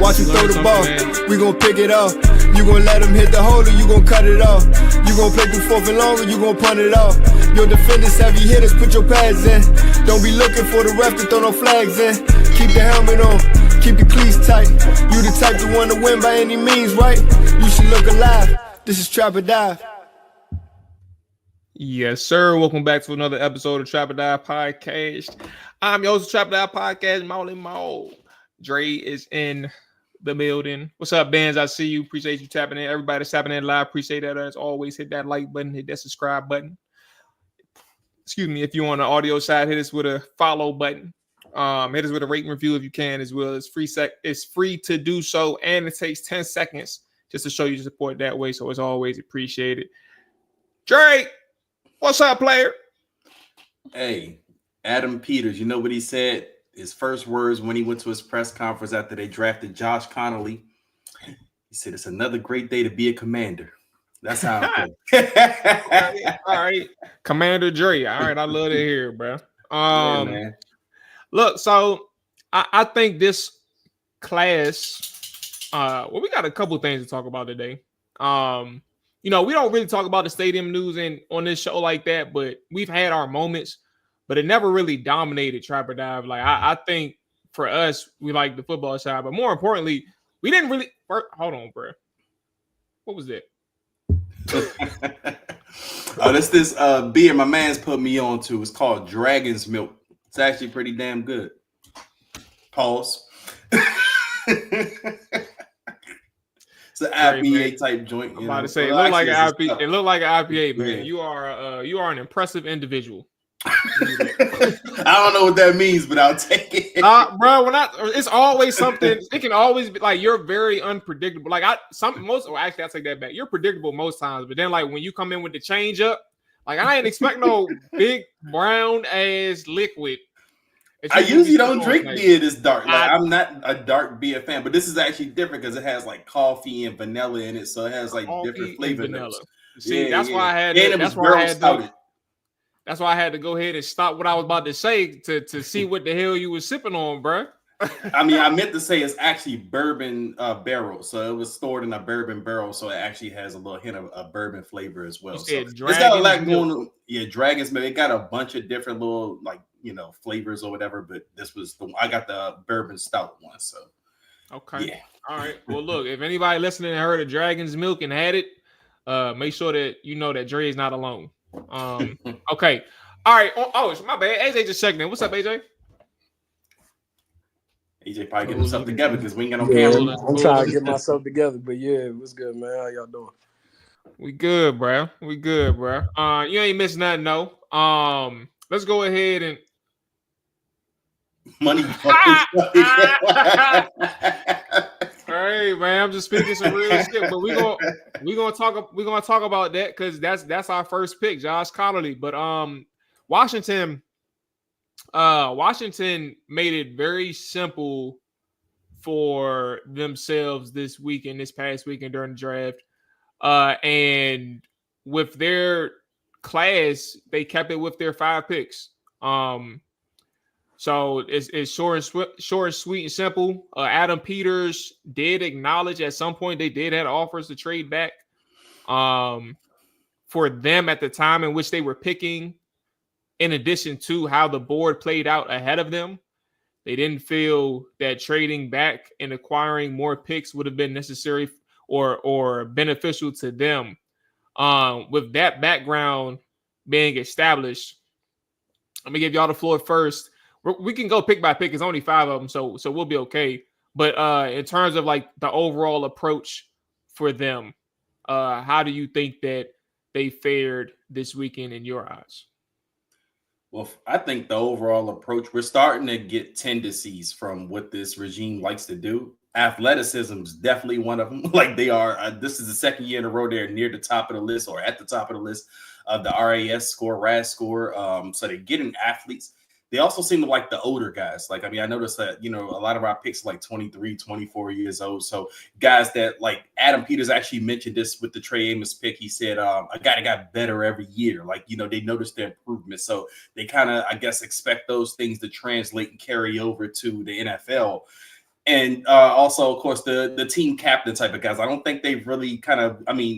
Watch him throw the ball, we gon' pick it off. You gon' let him hit the hole or you gon' cut it off. You gon' play through fourth and long or you gon' punt it off. Your defenders, heavy hitters, put your pads in. Don't be looking for the ref to throw no flags in. Keep the helmet on, keep your cleats tight. You the type to want to win by any means, right? You should look alive. This is Trap or Dive. Yes, sir. Welcome back to another episode of Trap or Dive Podcast. I'm your host of Trap or Dive Podcast, Mual. Dre is in the building. What's up, bands? I see you. Appreciate you tapping in. Everybody that's tapping in live, appreciate that. As always, hit that like button, hit that subscribe button. Excuse me. If you're on the audio side, hit us with a follow button. Hit us with a rate and review if you can as well. It's free to do so, and it takes 10 seconds just to show you support that way. So it's always appreciated. Dre, what's up, player? Hey, Adam Peters, you know what he said? His first words when he went to his press conference after they drafted Josh Connolly, he said, "It's another great day to be a commander." That's how I feel. All right. Commander Dre. All right. I love to hear it, bro. Yeah, man. Look, so I think this class, we got a couple things to talk about today. We don't really talk about the stadium news on this show like that, but we've had our moments. But it never really dominated Trap or Dive. Like I think for us, we like the football side, but more importantly, we didn't really. Hold on, bro. What was that? That's this beer my man's put me on to. It's called Dragon's Milk. It's actually pretty damn good. Pause. It's an IPA type joint. I'm about to say it looked like an IPA. It looked like an IPA, man. Yeah. You are an impressive individual. I don't know what that means, but I'll take it. Bro, it's always something. It can always be like you're very unpredictable. Like I take that back. You're predictable most times, but then like when you come in with the change up, like I ain't expect no big brown ass liquid. I usually don't drink beer this dark. Like I'm not a dark beer fan, but this is actually different because it has like coffee and vanilla in it, so it has like different flavor notes. See, that's why I had. That's why I had to go ahead and stop what I was about to say to see what the hell you was sipping on, bro. I mean, I meant to say it's actually bourbon barrel. So it was stored in a bourbon barrel. So it actually has a little hint of a bourbon flavor as well. So it's got a lot going on. Yeah, Dragon's Milk. It got a bunch of different little flavors or whatever. But this was I got the bourbon stout one. So okay. Yeah. All right. Well, look, if anybody listening heard of Dragon's Milk and had it, make sure that you know that Dre is not alone. Okay. All right. Oh, it's my bad. AJ just checking in. What's up, AJ? AJ probably get himself together because we ain't got no camera. I'm trying to get myself together, but yeah, what's good, man? How y'all doing? We good, bro. We good, bro. You ain't missing nothing, no. Let's go ahead and money. Hey man, I'm just speaking some real shit, but we're gonna talk about that because that's our first pick, Josh Connolly. But Washington made it very simple for themselves this past weekend during the draft. And with their class, they kept it with their 5 picks. So it's short and sweet and simple. Adam Peters did acknowledge at some point they did have offers to trade back for them at the time in which they were picking. In addition to how the board played out ahead of them, they didn't feel that trading back and acquiring more picks would have been necessary or beneficial to them. With that background being established, I'm gonna give y'all the floor first. We can go pick by pick. It's only 5 of them, so we'll be okay. But in terms of like the overall approach for them, how do you think that they fared this weekend in your eyes? Well, I think the overall approach, we're starting to get tendencies from what this regime likes to do. Athleticism is definitely one of them. Like they are. This is the second year in a row they're near the top of the list or at the top of the list of the RAS score. So they're getting athletes. They also seem to like the older guys. Like, I mean, I noticed that, a lot of our picks are like 23, 24 years old. So guys that like Adam Peters actually mentioned this with the Trey Amos pick. He said a guy that got better every year. Like, they noticed their improvement. So they kind of, I guess, expect those things to translate and carry over to the NFL. And also, of course, the team captain type of guys. I don't think they've really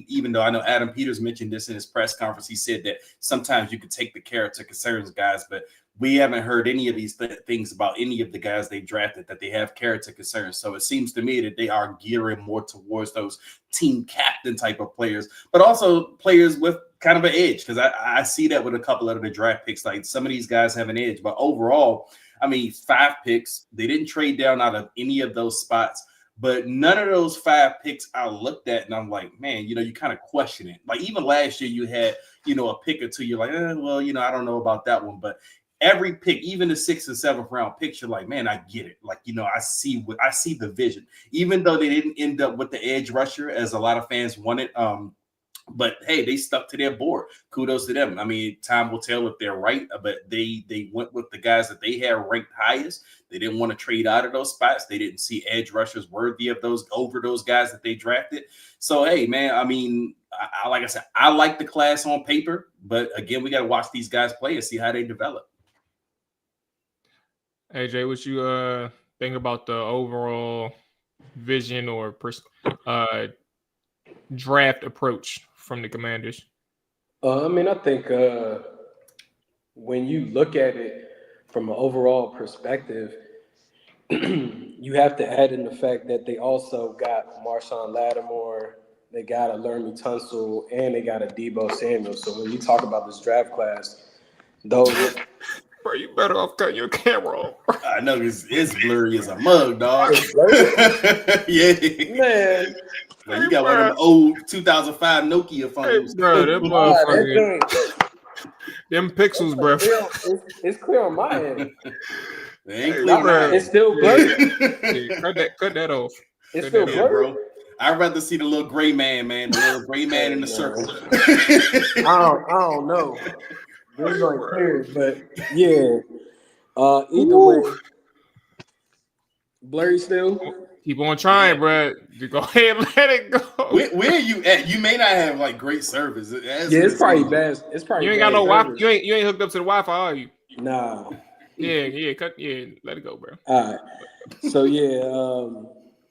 even though I know Adam Peters mentioned this in his press conference, he said that sometimes you could take the character concerns guys, but we haven't heard any of these things about any of the guys they drafted that they have character concerns. So it seems to me that they are gearing more towards those team captain type of players, but also players with kind of an edge. Because I see that with a couple of the draft picks. Like some of these guys have an edge, but overall, 5 picks. They didn't trade down out of any of those spots. But none of those 5 picks I looked at and I'm like, man, you kind of question it. Like even last year you had, a pick or two. You're like, I don't know about that one. But every pick, even the 6th and 7th round picks, you're like, man, I get it. Like, I see the vision, even though they didn't end up with the edge rusher as a lot of fans wanted. But hey, they stuck to their board. Kudos to them. Time will tell if they're right, but they went with the guys that they had ranked highest. They didn't want to trade out of those spots. They didn't see edge rushers worthy of those over those guys that they drafted. So hey, man, like I said, I like the class on paper, but again, we got to watch these guys play and see how they develop. AJ, what you think about the overall vision or draft approach from the Commanders? I think when you look at it from an overall perspective, you have to add in the fact that they also got Marshawn Lattimore, they got a Laramie Tunsil, and they got a Deebo Samuel. So when you talk about this draft class, those... Bro, you better off cutting your camera off. I know it's blurry as a mug, dog. Yeah, man. Well, you got one of them old 2005 Nokia phones. Hey, bro, them motherfuckers. Them pixels, bro. It's clear on my end. It ain't clear. It's still blurry. Cut that off. It's still blurry, bro. I'd rather see the little gray man, the little gray man in the circle. I don't know. This going clear, but yeah. Either way, blurry still. Keep on trying, bro. You go ahead and let it go. Where are you at? You may not have like great service. It's probably bad. It's probably you ain't got no Wi-Fi. You ain't hooked up to the Wi-Fi, are you? Nah. let it go, bro. All right. So yeah,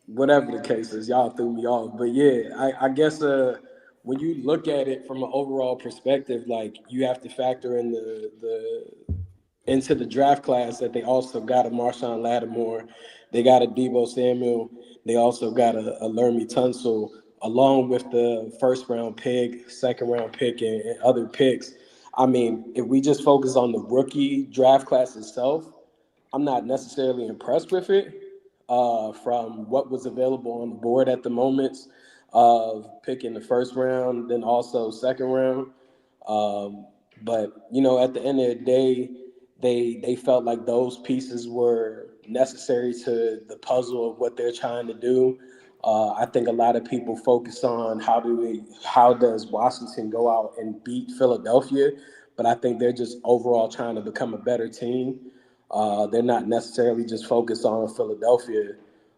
whatever the case is, y'all threw me off. But yeah, I guess when you look at it from an overall perspective, like you have to factor in the into the draft class that they also got a Marshawn Lattimore, they got a Debo Samuel, they also got a Lermy Tunsil, along with the first round pick, second round pick, and other picks. I mean, if we just focus on the rookie draft class itself, I'm not necessarily impressed with it from what was available on the board at the moments of picking the first round, then also second round. Um, but at the end of the day, they felt like those pieces were necessary to the puzzle of what they're trying to do. I think a lot of people focus on how does Washington go out and beat Philadelphia, but I think they're just overall trying to become a better team. They're not necessarily just focused on Philadelphia.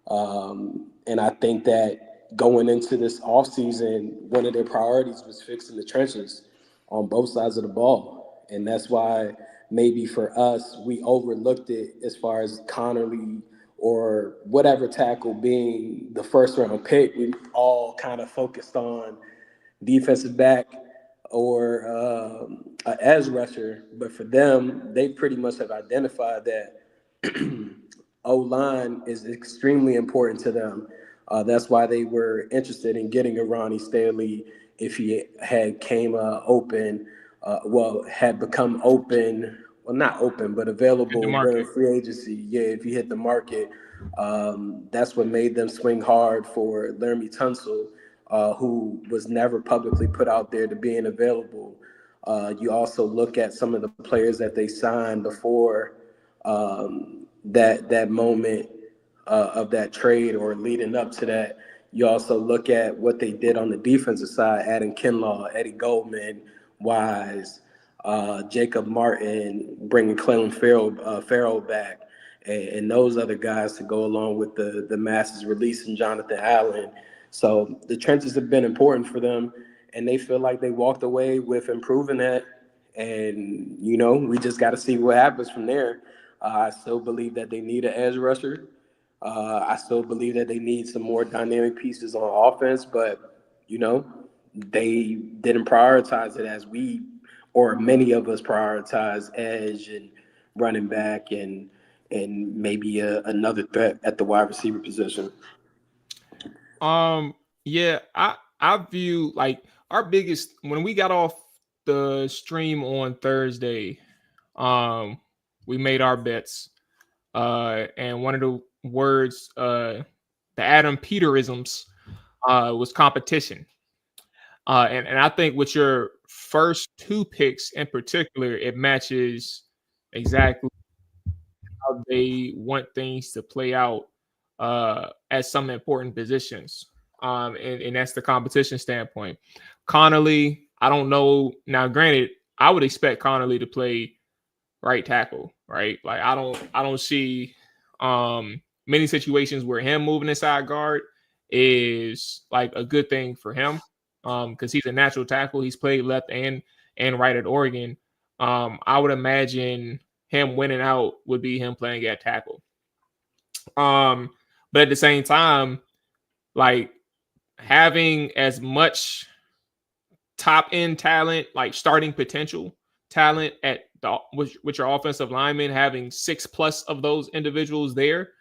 And I think that going into this offseason, one of their priorities was fixing the trenches on both sides of the ball. And that's why maybe for us, we overlooked it as far as Connerly or whatever tackle being the first round pick. We all kind of focused on defensive back or a edge rusher. But for them, they pretty much have identified that O-line is extremely important to them. That's why they were interested in getting a Ronnie Stanley if he had came open, had become open, well, not open, but Hit the available during market. free agency. Yeah, if he hit the market, that's what made them swing hard for Lermy Tunsil, who was never publicly put out there to being available. You also look at some of the players that they signed before that moment of that trade or leading up to that. You also look at what they did on the defensive side, adding Kinlaw, Eddie Goldman, Wise, Jacob Martin, bringing Clelin Farrell back, and those other guys to go along with the masses releasing Jonathan Allen. So the trenches have been important for them, and they feel like they walked away with improving that. And, we just got to see what happens from there. I still believe that they need an edge rusher. I still believe that they need some more dynamic pieces on offense, but, they didn't prioritize it as we, or many of us prioritize edge and running back and maybe another threat at the wide receiver position. Yeah, I view like our biggest when we got off the stream on Thursday, we made our bets. And one of the words, the Adam Peterisms, was competition. And I think with your first two picks in particular, it matches exactly how they want things to play out at some important positions. And that's the competition standpoint. Connerly, I don't know. Now, granted, I would expect Connerly to play right tackle, right? Like I don't see many situations where him moving inside guard is like a good thing for him. Because he's a natural tackle. He's played left and right at Oregon. I would imagine him winning out would be him playing at tackle. But at the same time, like having as much top end talent, like starting potential talent at with your offensive linemen, having 6+ of those individuals there,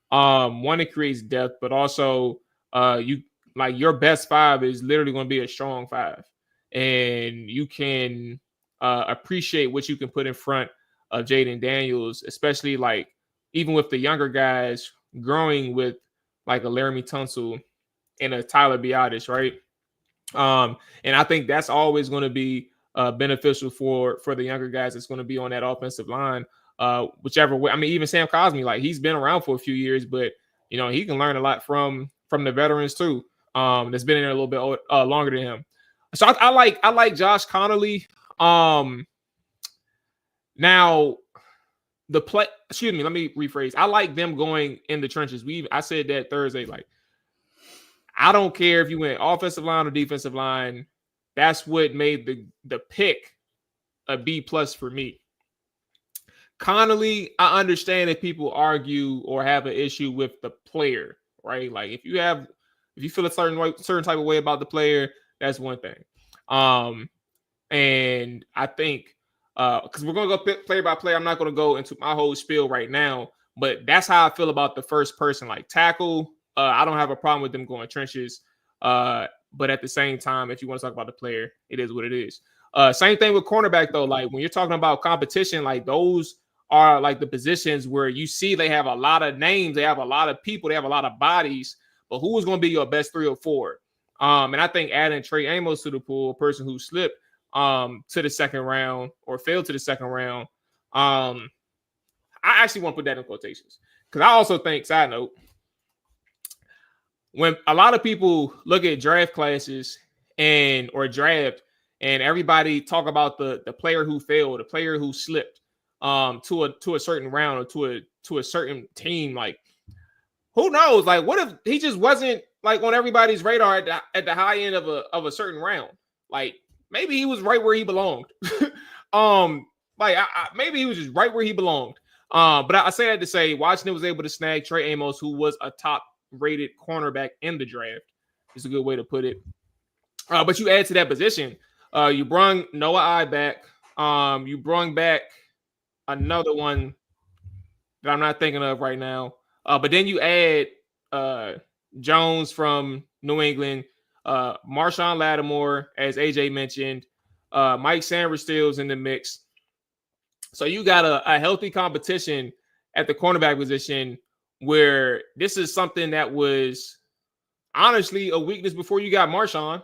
one, it creates depth, but also you like your best five is literally going to be a strong five, and you can appreciate what you can put in front of Jaden Daniels, especially like even with the younger guys growing with like a Laramie Tunsil and a Tyler Biotis, right? And I think that's always going to be beneficial for the younger guys that's going to be on that offensive line, whichever way. I mean, even Sam Cosmi, like he's been around for a few years, but he can learn a lot from the veterans too. That's been in there a little bit longer than him. So I like Josh Connerly. Now the play. Excuse me. Let me rephrase. I like them going in the trenches. I said that Thursday. Like I don't care if you went offensive line or defensive line. That's what made the pick a B+ for me. Connolly, I understand if people argue or have an issue with the player, right? Like if you feel a certain type of way about the player, that's one thing. And I think because we're gonna go player by player, I'm not gonna go into my whole spiel right now, but that's how I feel about the first person, like tackle. I don't have a problem with them going trenches. But at the same time, if you want to talk about the player, it is what it is. Same thing with cornerback though. Like when you're talking about competition, like those are like the positions where you see they have a lot of names, they have a lot of people, they have a lot of bodies, but who is going to be your best 3 or 4? And I think adding Trey Amos to the pool, a person who slipped to the second round or failed to the second round, I actually want to put that in quotations because I also think, side note, when a lot of people look at draft classes or draft and everybody talk about the player who failed, the player who slipped to a certain round or to a certain team, like who knows? Like what if he just wasn't like on everybody's radar at the high end of a certain round? Like maybe he was right where he belonged. Maybe he was just right where he belonged. But I say that to say Washington was able to snag Trey Amos, who was a top rated cornerback in the draft. Is a good way to put it. But you add to that position, you brung Noah I back. You brung back another one that I'm not thinking of right now. But then you add Jones from New England, Marshawn Lattimore, as AJ mentioned, Mike Sainristil's in the mix. So you got a healthy competition at the cornerback position where this is something that was honestly a weakness before you got Marshawn.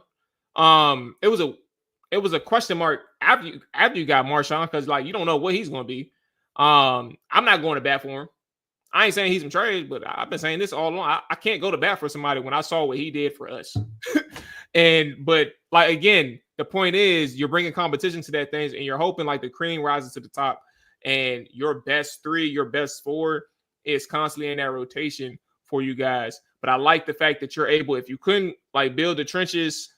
It was a question mark after you got Marshawn because like you don't know what he's going to be. I'm not going to bat for him. I ain't saying he's some trade, but I've been saying this all along. I can't go to bat for somebody when I saw what he did for us. But like again, the point is you're bringing competition to that thing, and you're hoping like the cream rises to the top, and your best 3, your best 4 is constantly in that rotation for you guys. But I like the fact that you're able, if you couldn't like build the trenches,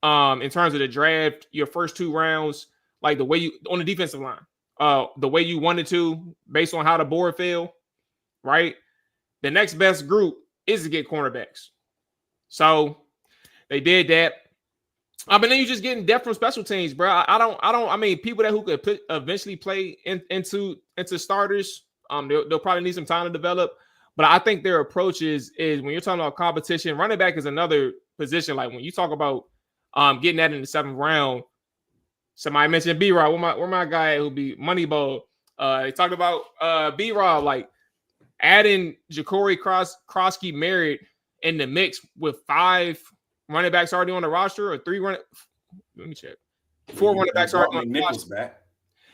in terms of the draft, your first 2 rounds, like the way you on the defensive line, the way you wanted to, based on how the board fell. Right, the next best group is to get cornerbacks. So they did that. But then you just getting depth from special teams, bro. I mean, people who could eventually play into starters. They'll probably need some time to develop. But I think their approach is when you're talking about competition, running back is another position. Like when you talk about getting that in the 7th round, somebody mentioned B-Rob. Where my guy who'll be Moneyball? They talked about B-Rob, like adding Ja'Cory Krosky Merritt in the mix with 5 running backs already on the roster, or 3 running. Let me check. 4 running backs already on the roster. Back.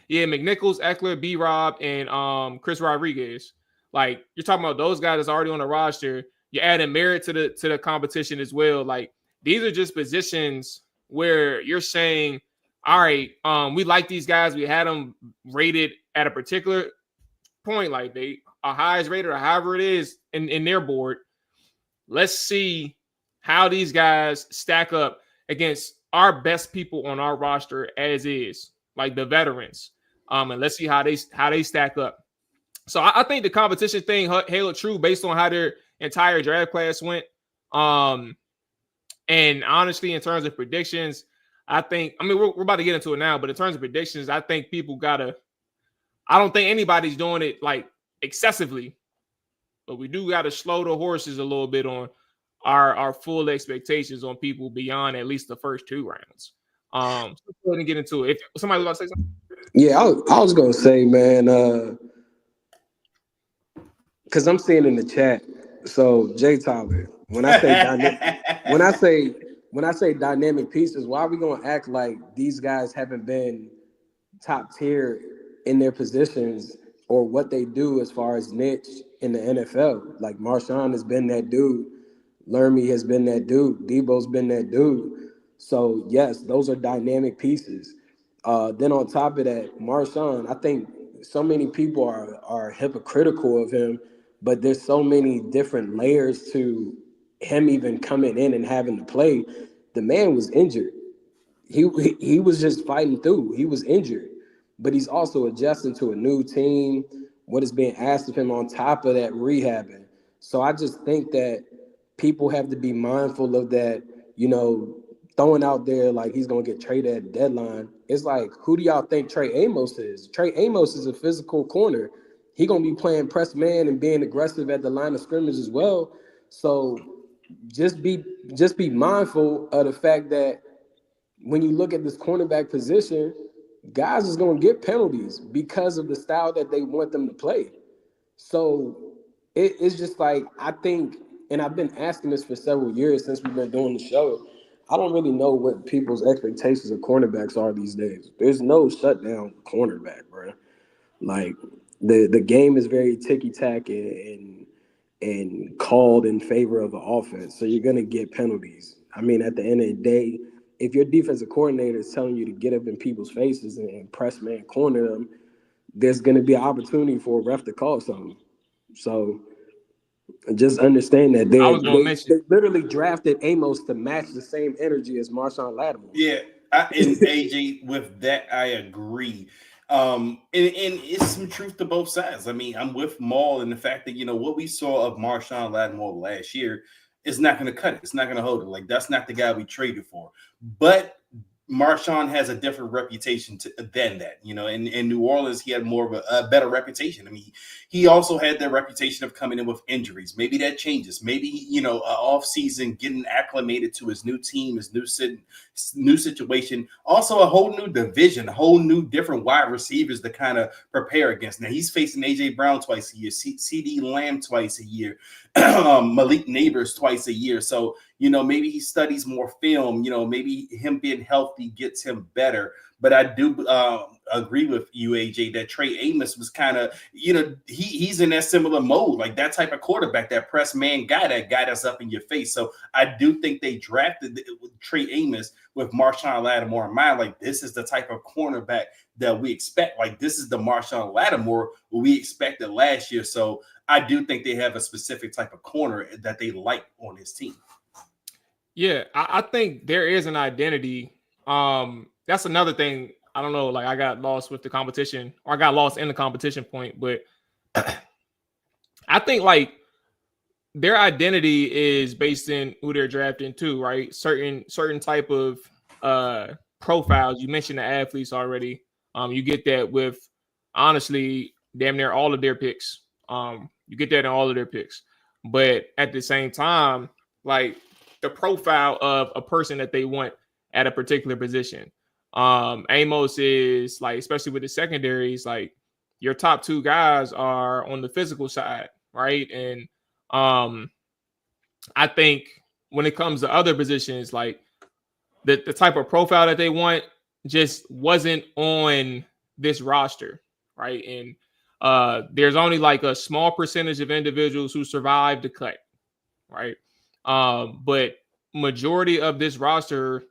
Yeah, McNichols, Eckler, B-Rob, and Chris Rodriguez. Like you're talking about those guys that's already on the roster. You're adding Merritt to the competition as well. Like these are just positions where you're saying, all right, we like these guys. We had them rated at a particular point, like they are highest rated or however it is in their board. Let's see how these guys stack up against our best people on our roster as is, like the veterans. And let's see how they stack up. So I think the competition thing held true based on how their entire draft class went. And honestly, in terms of predictions, I mean, we're about to get into it now, but in terms of predictions, I think people I don't think anybody's doing it like excessively, but we do got to slow the horses a little bit on our full expectations on people beyond at least the first 2 rounds. So go ahead and get into it. If somebody was about to say something. Yeah, I was gonna say, man, because I'm seeing in the chat. So Jay Tyler, when I say dynamic pieces, why are we gonna act like these guys haven't been top tier in their positions or what they do as far as niche in the NFL? Like Marshawn has been that dude, Lermy has been that dude, Debo's been that dude. So yes, those are dynamic pieces. Then on top of that, Marshawn, I think so many people are hypocritical of him, but there's so many different layers to him even coming in and having to play. The man was injured. He was just fighting through. He was injured. but he's also adjusting to a new team, what is being asked of him on top of that rehabbing. So I just think that people have to be mindful of that, throwing out there like he's going to get traded at the deadline. It's like, who do y'all think Trey Amos is? Trey Amos is a physical corner. He going to be playing press man and being aggressive at the line of scrimmage as well. So just be mindful of the fact that when you look at this cornerback position, guys is going to get penalties because of the style that they want them to play. So it's just like, I think, and I've been asking this for several years since we've been doing the show, I don't really know what people's expectations of cornerbacks are these days. There's no shutdown cornerback, bro. Like, the game is very ticky-tack and called in favor of the offense. So you're going to get penalties. I mean, at the end of the day, if your defensive coordinator is telling you to get up in people's faces and press man corner them, there's going to be an opportunity for a ref to call something. So just understand that they literally drafted Amos to match the same energy as Marshawn Lattimore. Yeah, and AJ, with that, I agree. And it's some truth to both sides. I mean, I'm with Mual in the fact that, what we saw of Marshawn Lattimore last year is not going to cut it. It's not going to hold it. Like, that's not the guy we traded for. But Marshawn has a different reputation than that. In New Orleans, he had more of a better reputation. I mean, he also had the reputation of coming in with injuries. Maybe that changes. Maybe, an offseason, getting acclimated to his new team, his new situation. Also, a whole new division, a whole new different wide receivers to kind of prepare against. Now, he's facing A.J. Brown twice a year, C.D. Lamb twice a year, Malik Neighbors twice a year. So, maybe he studies more film. Maybe him being healthy gets him better. But I do agree with you, AJ, that Trey Amos was kind of, he's in that similar mode, like that type of quarterback, that press man guy, that guy that's up in your face. So I do think they drafted Trey Amos with Marshawn Lattimore in mind. Like, this is the type of cornerback that we expect. Like, this is the Marshawn Lattimore we expected last year. So I do think they have a specific type of corner that they like on his team. Yeah, I think there is an identity. That's another thing. I don't know, like, I got lost with the competition, or I got lost in the competition point, but I think, like, their identity is based in who they're drafting too, right? Certain type of profiles. You mentioned the athletes already. You get that with, honestly, damn near all of their picks. You get that in all of their picks. But at the same time, like, the profile of a person that they want at a particular position. Amos is, like, especially with the secondaries, like, your top two guys are on the physical side, right? And I think when it comes to other positions, like, the type of profile that they want just wasn't on this roster, right? And there's only like a small percentage of individuals who survived the cut, right? But majority of this roster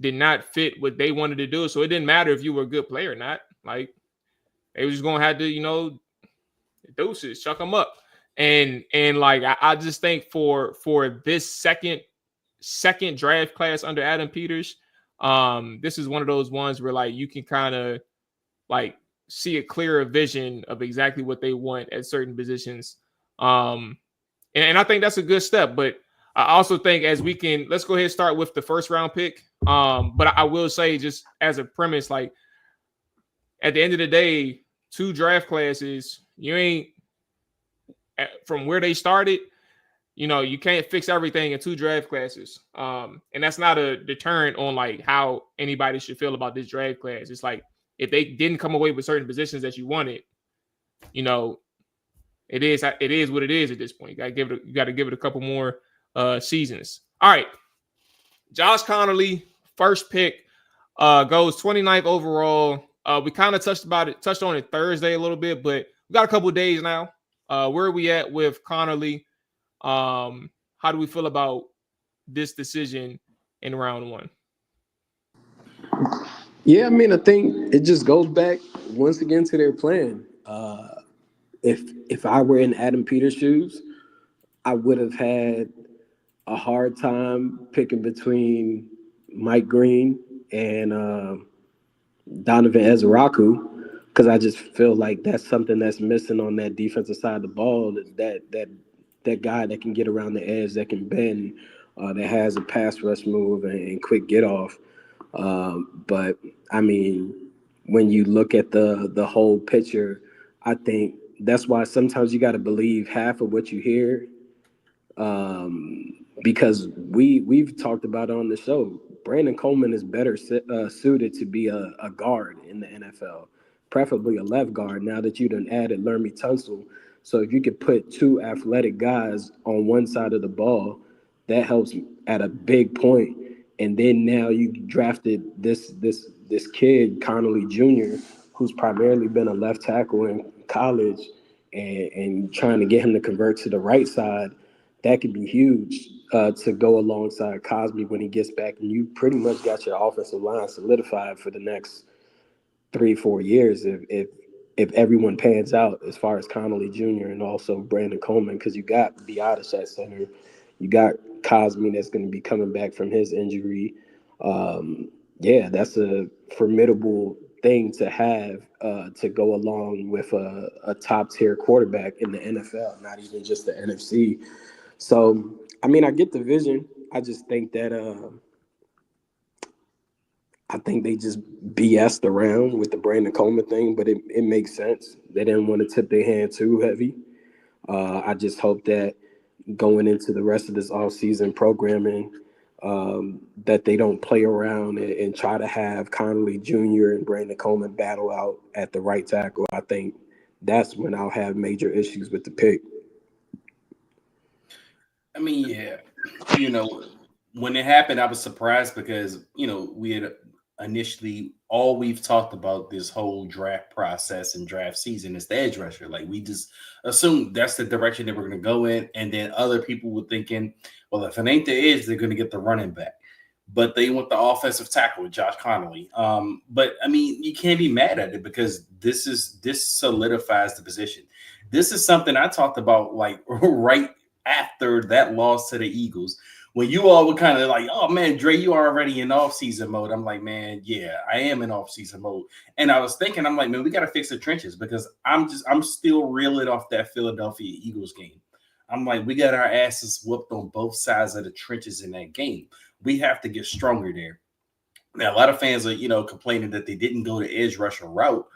did not fit what they wanted to do. So it didn't matter if you were a good player or not. Like, they were just gonna have to, doses, chuck them up. And like, I just think for this second draft class under Adam Peters, this is one of those ones where, like, you can kind of, like, see a clearer vision of exactly what they want at certain positions. And I think that's a good step. But I also think, let's go ahead and start with the first round pick. But I will say, just as a premise, like, at the end of the day, 2 draft classes, you ain't, from where they started, you can't fix everything in 2 draft classes. And that's not a deterrent on, like, how anybody should feel about this draft class. It's like, if they didn't come away with certain positions that you wanted, it is what it is at this point. You got to give it a couple more seasons. All right. Josh Connolly, first pick, goes 29th overall. We kind of touched on it Thursday a little bit, but we got a couple of days now. Where are we at with Connolly? How do we feel about this decision in round 1? Yeah, I mean, I think it just goes back once again to their plan. If I were in Adam Peters' shoes, I would have had a hard time picking between Mike Green and Donovan Ezeraku. because I just feel like that's something that's missing on that defensive side of the ball. That guy that can get around the edge, that can bend, that has a pass rush move and quick get off. But I mean, when you look at the whole picture, I think that's why sometimes you got to believe half of what you hear, because we've talked about it on the show. Brandon Coleman is better suited to be a guard in the NFL, preferably a left guard. Now that you done added Lermy Tunsil, so if you could put two athletic guys on one side of the ball, that helps at a big point. And then now you drafted this kid Connolly Jr., who's primarily been a left tackle in college, and trying to get him to convert to the right side. That could be huge to go alongside Cosby when he gets back, and you pretty much got your offensive line solidified for the next 3-4 years if everyone pans out as far as Connolly Jr. and also Brandon Coleman, because you got Biotis at center, you got Cosby that's going to be coming back from his injury. Yeah, that's a formidable thing to have to go along with a top tier quarterback in the NFL, not even just the NFC. So, I mean, I get the vision. I just think that I think they just BS'd around with the Brandon Coleman thing, but it makes sense. They didn't want to tip their hand too heavy. I just hope that going into the rest of this offseason programming, that they don't play around and try to have Connolly Jr. and Brandon Coleman battle out at the right tackle. I think that's when I'll have major issues with the pick. I mean, yeah, when it happened, I was surprised because, we had initially all we've talked about this whole draft process and draft season is the edge rusher. Like, we just assumed that's the direction that we're going to go in. And then other people were thinking, well, if it ain't the edge, they're going to get the running back. But they went the offensive tackle with Josh Connolly. But I mean, you can't be mad at it because this solidifies the position. This is something I talked about like right after that loss to the Eagles, when you all were kind of like, oh man, Dre, you are already in off-season mode. I'm like, man, yeah, I am in off-season mode. And I was thinking, I'm like, man, we got to fix the trenches because I'm still reeling off that Philadelphia Eagles game. I'm like, we got our asses whooped on both sides of the trenches in that game. We have to get stronger there. Now, a lot of fans are, complaining that they didn't go the edge rusher route,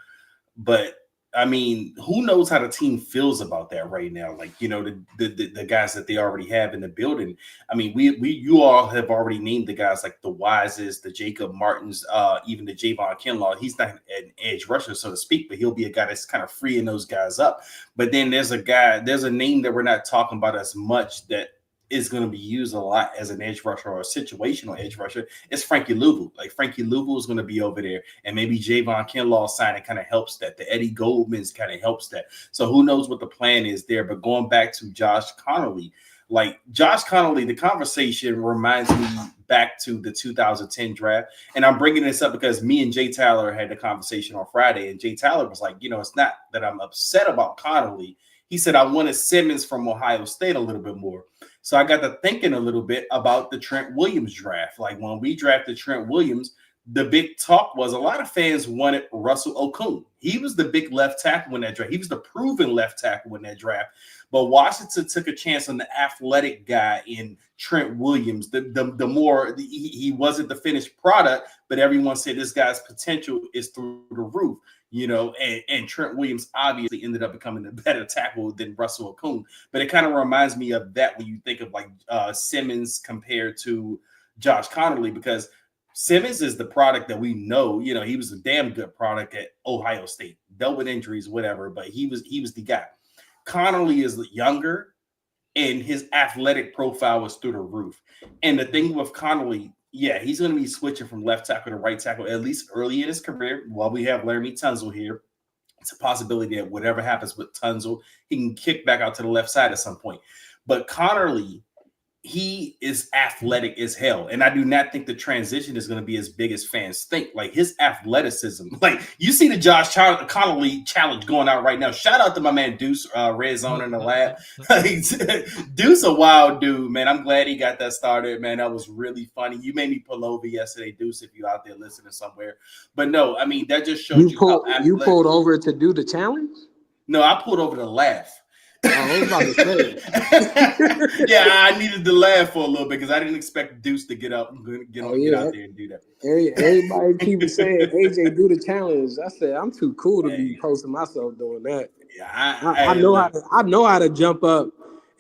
but I mean, who knows how the team feels about that right now? Like, the guys that they already have in the building. I mean, you all have already named the guys like the Wises, the Jacob Martins, even the Javon Kinlaw. He's not an edge rusher, so to speak, but he'll be a guy that's kind of freeing those guys up. But then there's a name that we're not talking about as much that is going to be used a lot as an edge rusher or a situational edge rusher. It's Frankie Louvu. Like, Frankie Louvu is going to be over there, and maybe Javon Kinlaw signing kind of helps that. The Eddie Goldman's kind of helps that. So who knows what the plan is there? But going back to Josh Connolly, the conversation reminds me back to the 2010 draft. And I'm bringing this up because me and Jay Tyler had the conversation on Friday, and Jay Tyler was like, it's not that I'm upset about Connolly. He said, I wanted Simmons from Ohio State a little bit more. So I got to thinking a little bit about the Trent Williams draft. Like, when we drafted Trent Williams, the big talk was a lot of fans wanted Russell Okung. He was the big left tackle in that draft. He was the proven left tackle in that draft. But Washington took a chance on the athletic guy in Trent Williams. He wasn't the finished product, but everyone said this guy's potential is through the roof. And Trent Williams obviously ended up becoming a better tackle than Russell Okung. But it kind of reminds me of that when you think of like Simmons compared to Josh Connolly, because Simmons is the product that we know. He was a damn good product at Ohio State, dealt with injuries, whatever, but he was the guy. Connolly is younger, and his athletic profile was through the roof. And the thing with Connolly, yeah, he's going to be switching from left tackle to right tackle, at least early in his career, while we have Lermy Tunsil here. It's a possibility that whatever happens with Tunsil, he can kick back out to the left side at some point. But Connolly he is athletic as hell. And I do not think the transition is going to be as big as fans think. Like his athleticism, like you see the Josh Connolly challenge going out right now. Shout out to my man Deuce, Red Zone in the lab. Deuce a wild dude, man. I'm glad he got that started, man. That was really funny. You made me pull over yesterday, Deuce, if you're out there listening somewhere. But no, I mean, that just shows you pulled over to do the challenge? No, I pulled over to laugh. I was about to say. Yeah, I needed to laugh for a little bit because I didn't expect Deuce to get out and get out there and do that. Everybody keeps saying, AJ, do the challenge. I said, I'm too cool to be posting myself doing that. Yeah, I know how to jump up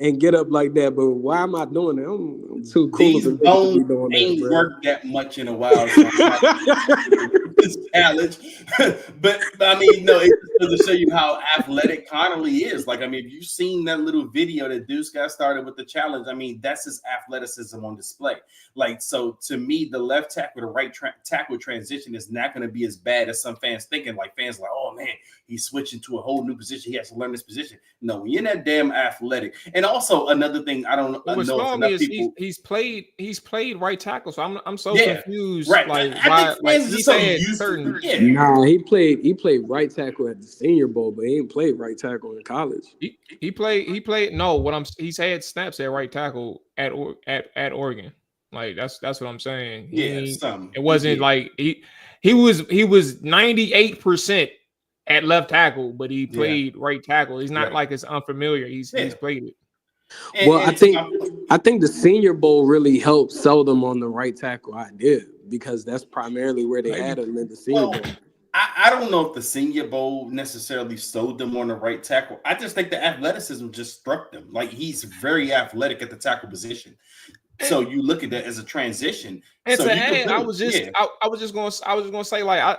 and get up like that, but why am I doing it? I'm too cool These to bones be doing ain't that, worked that much in a while. So this challenge, but I mean, no, it's just to show you how athletic Connolly is. Like, I mean, if you've seen that little video that Deuce got started with the challenge, I mean, that's his athleticism on display. Like, so to me, the left tackle to right tackle transition is not going to be as bad as some fans thinking. Like, fans like, oh man, he's switching to a whole new position. He has to learn this position. No, when you're that damn athletic. And also another thing, I don't know if enough people. He's played right tackle, so I'm so confused. Right. Like, I think fans he so said used certain. Yeah. Nah, he played right tackle at the Senior Bowl, but he ain't played right tackle in college. He played. No, he's had snaps at right tackle at Oregon. Like that's what I'm saying. It wasn't like he was 98% at left tackle, but he played right tackle. He's not like it's unfamiliar. He's played it. I think the Senior Bowl really helped sell them on the right tackle idea because that's primarily where they had him in the Senior Bowl. I don't know if the Senior Bowl necessarily sold them on the right tackle. I just think the athleticism just struck them. Like he's very athletic at the tackle position. So you look at that as a transition. And so I was just gonna say like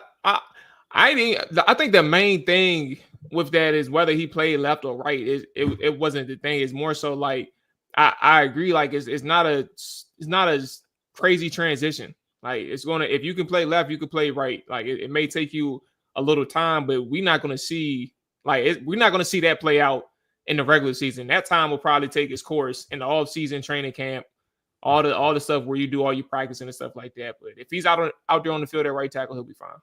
I think the main thing with that is whether he played left or right. It wasn't the thing. It's more so like I agree. Like it's not a crazy transition. Like it's gonna, if you can play left, you can play right. Like it may take you a little time, but we're not gonna see that play out in the regular season. That time will probably take its course in the off-season training camp, all the stuff where you do all your practicing and stuff like that. But if he's out there on the field at right tackle, he'll be fine.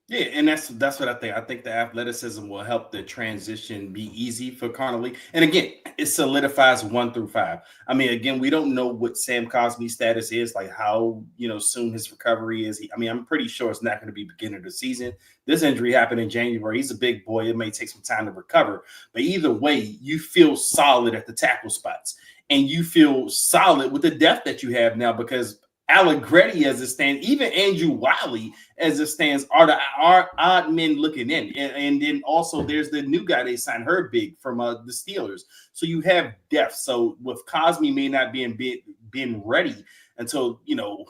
Yeah, and that's what I think. I think the athleticism will help the transition be easy for Connolly. And again, it solidifies 1 through 5. I mean, again, we don't know what Sam Cosmi's status is, like how soon his recovery is. I'm pretty sure it's not going to be beginning of the season. This injury happened in January. He's a big boy. It may take some time to recover. But either way, you feel solid at the tackle spots. And you feel solid with the depth that you have now because Allegretti as it stands, even Andrew Wiley as it stands, are odd men looking in. And then also there's the new guy they signed, Herbig from the Steelers. So you have depth. So with Cosmi may not being ready until,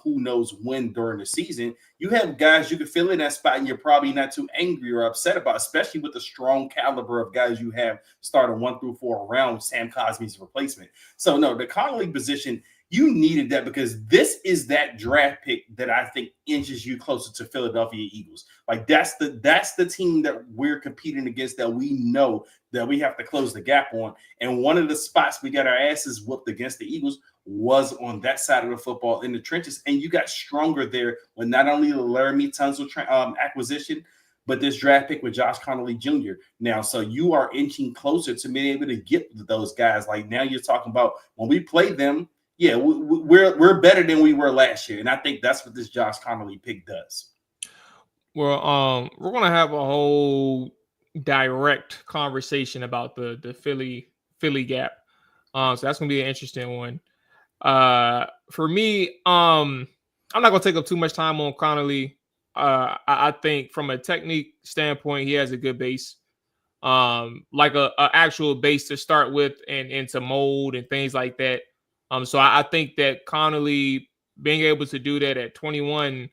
who knows when during the season, you have guys you can fill in that spot and you're probably not too angry or upset about, especially with the strong caliber of guys you have starting 1 through 4 around Sam Cosmi's replacement. So no, the Connolly position, you needed that because this is that draft pick that I think inches you closer to Philadelphia Eagles. Like that's the team that we're competing against that we know that we have to close the gap on. And one of the spots we got our asses whooped against the Eagles was on that side of the football in the trenches. And you got stronger there with not only the Laramie Tunsil acquisition, but this draft pick with Josh Connolly Jr. now. So you are inching closer to being able to get those guys. Like now you're talking about when we play them, yeah, we're better than we were last year, and I think that's what this Josh Connolly pick does. Well, we're gonna have a whole direct conversation about the Philly gap. So that's gonna be an interesting one. For me, I'm not gonna take up too much time on Connolly. I think from a technique standpoint, he has a good base, like a actual base to start with and to mold and things like that. So I think that Connolly being able to do that at 21,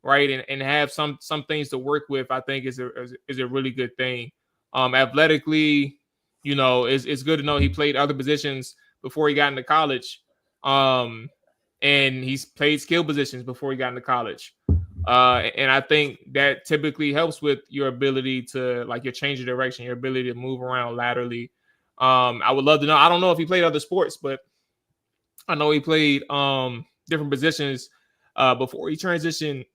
right, and have some things to work with, I think is a really good thing. Athletically, it's good to know he played other positions before he got into college, and he's played skill positions before he got into college. And I think that typically helps with your ability to, like, your change of direction, your ability to move around laterally. I would love to know. I don't know if he played other sports, but I know he played different positions before he transitioned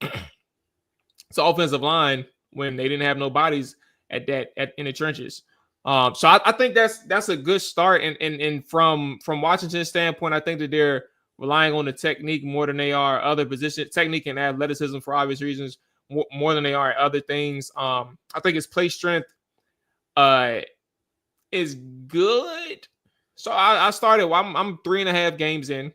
to offensive line when they didn't have no bodies in the trenches. So I think that's a good start. And from Washington's standpoint, I think that they're relying on the technique more than they are other positions, technique and athleticism for obvious reasons, more than they are other things. I think his play strength is good. So I started. Well, I'm 3.5 games in.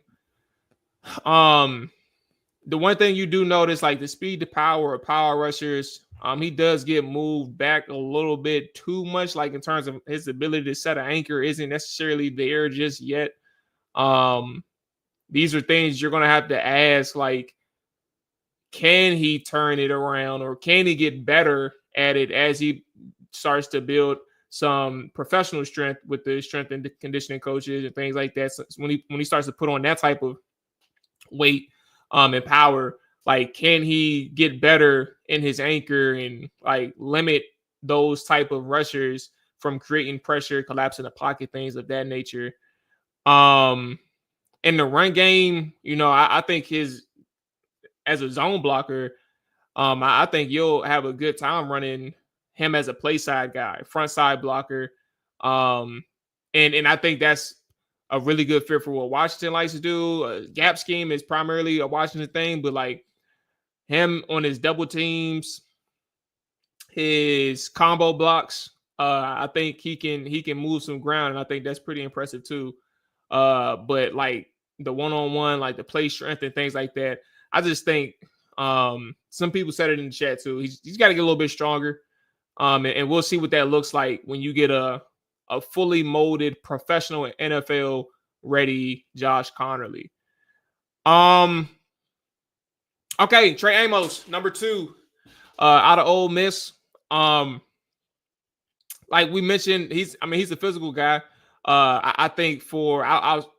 The one thing you do notice, like the speed to power of power rushers, he does get moved back a little bit too much. Like in terms of his ability to set an anchor, isn't necessarily there just yet. These are things you're gonna have to ask, like, can he turn it around or can he get better at it as he starts to build some professional strength with the strength and conditioning coaches and things like that. So when he starts to put on that type of weight and power, like, can he get better in his anchor and like limit those type of rushers from creating pressure, collapsing the pocket, things of that nature. In the run game, I think as a zone blocker, I think you'll have a good time running him as a play side guy, front side blocker. And I think that's a really good fit for what Washington likes to do. Gap scheme is primarily a Washington thing, but like him on his double teams, his combo blocks, I think he can move some ground, and I think that's pretty impressive too. But like the one-on-one, like the play strength and things like that, I just think some people said it in the chat too. He's got to get a little bit stronger. And we'll see what that looks like when you get a fully molded professional NFL ready Josh Connerly. Okay, Trey Amos, number 2, out of Ole Miss. Like we mentioned, he's a physical guy. I think I'll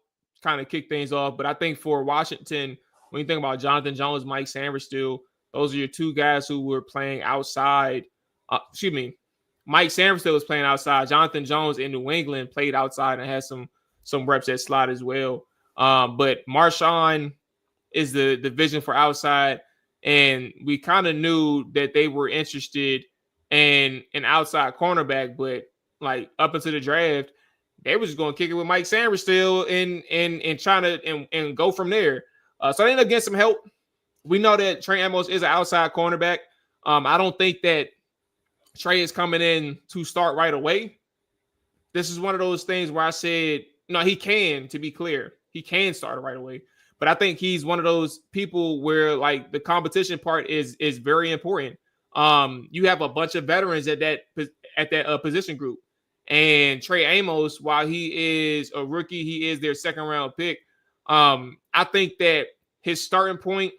kind of kick things off, but I think for Washington, when you think about Jonathan Jones, Mike Sainristil, those are your 2 guys who were playing outside. Mike Sainristil was playing outside. Jonathan Jones in New England played outside and has some reps at slot as well. But Marshawn is the vision for outside, and we kind of knew that they were interested in an outside cornerback, but like up into the draft, they were just going to kick it with Mike Sainristil and trying to and go from there. So they ended up getting some help. We know that Trey Amos is an outside cornerback. I don't think that Trey is coming in to start right away. This is one of those things where I said, no, he can, to be clear. He can start right away. But I think he's one of those people where like the competition part is very important. You have a bunch of veterans at that position group. And Trey Amos, while he is a rookie, he is their second round pick. I think that his starting point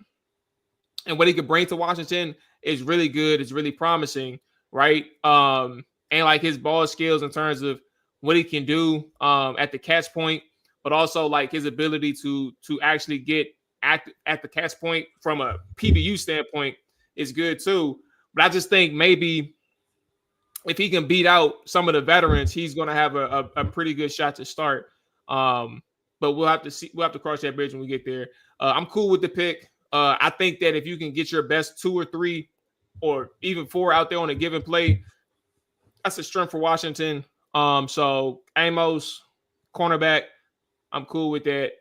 and what he could bring to Washington is really good. It's really promising. Right. And like his ball skills in terms of what he can do at the catch point, but also like his ability to actually get at the catch point from a PBU standpoint is good too. But I just think maybe if he can beat out some of the veterans, he's going to have a pretty good shot to start. But we'll have to see. We'll have to cross that bridge when we get there. I'm cool with the pick. I think that if you can get your best 2 or 3 or even 4 out there on a given play, that's a strength for Washington. So Amos, cornerback, I'm cool with that.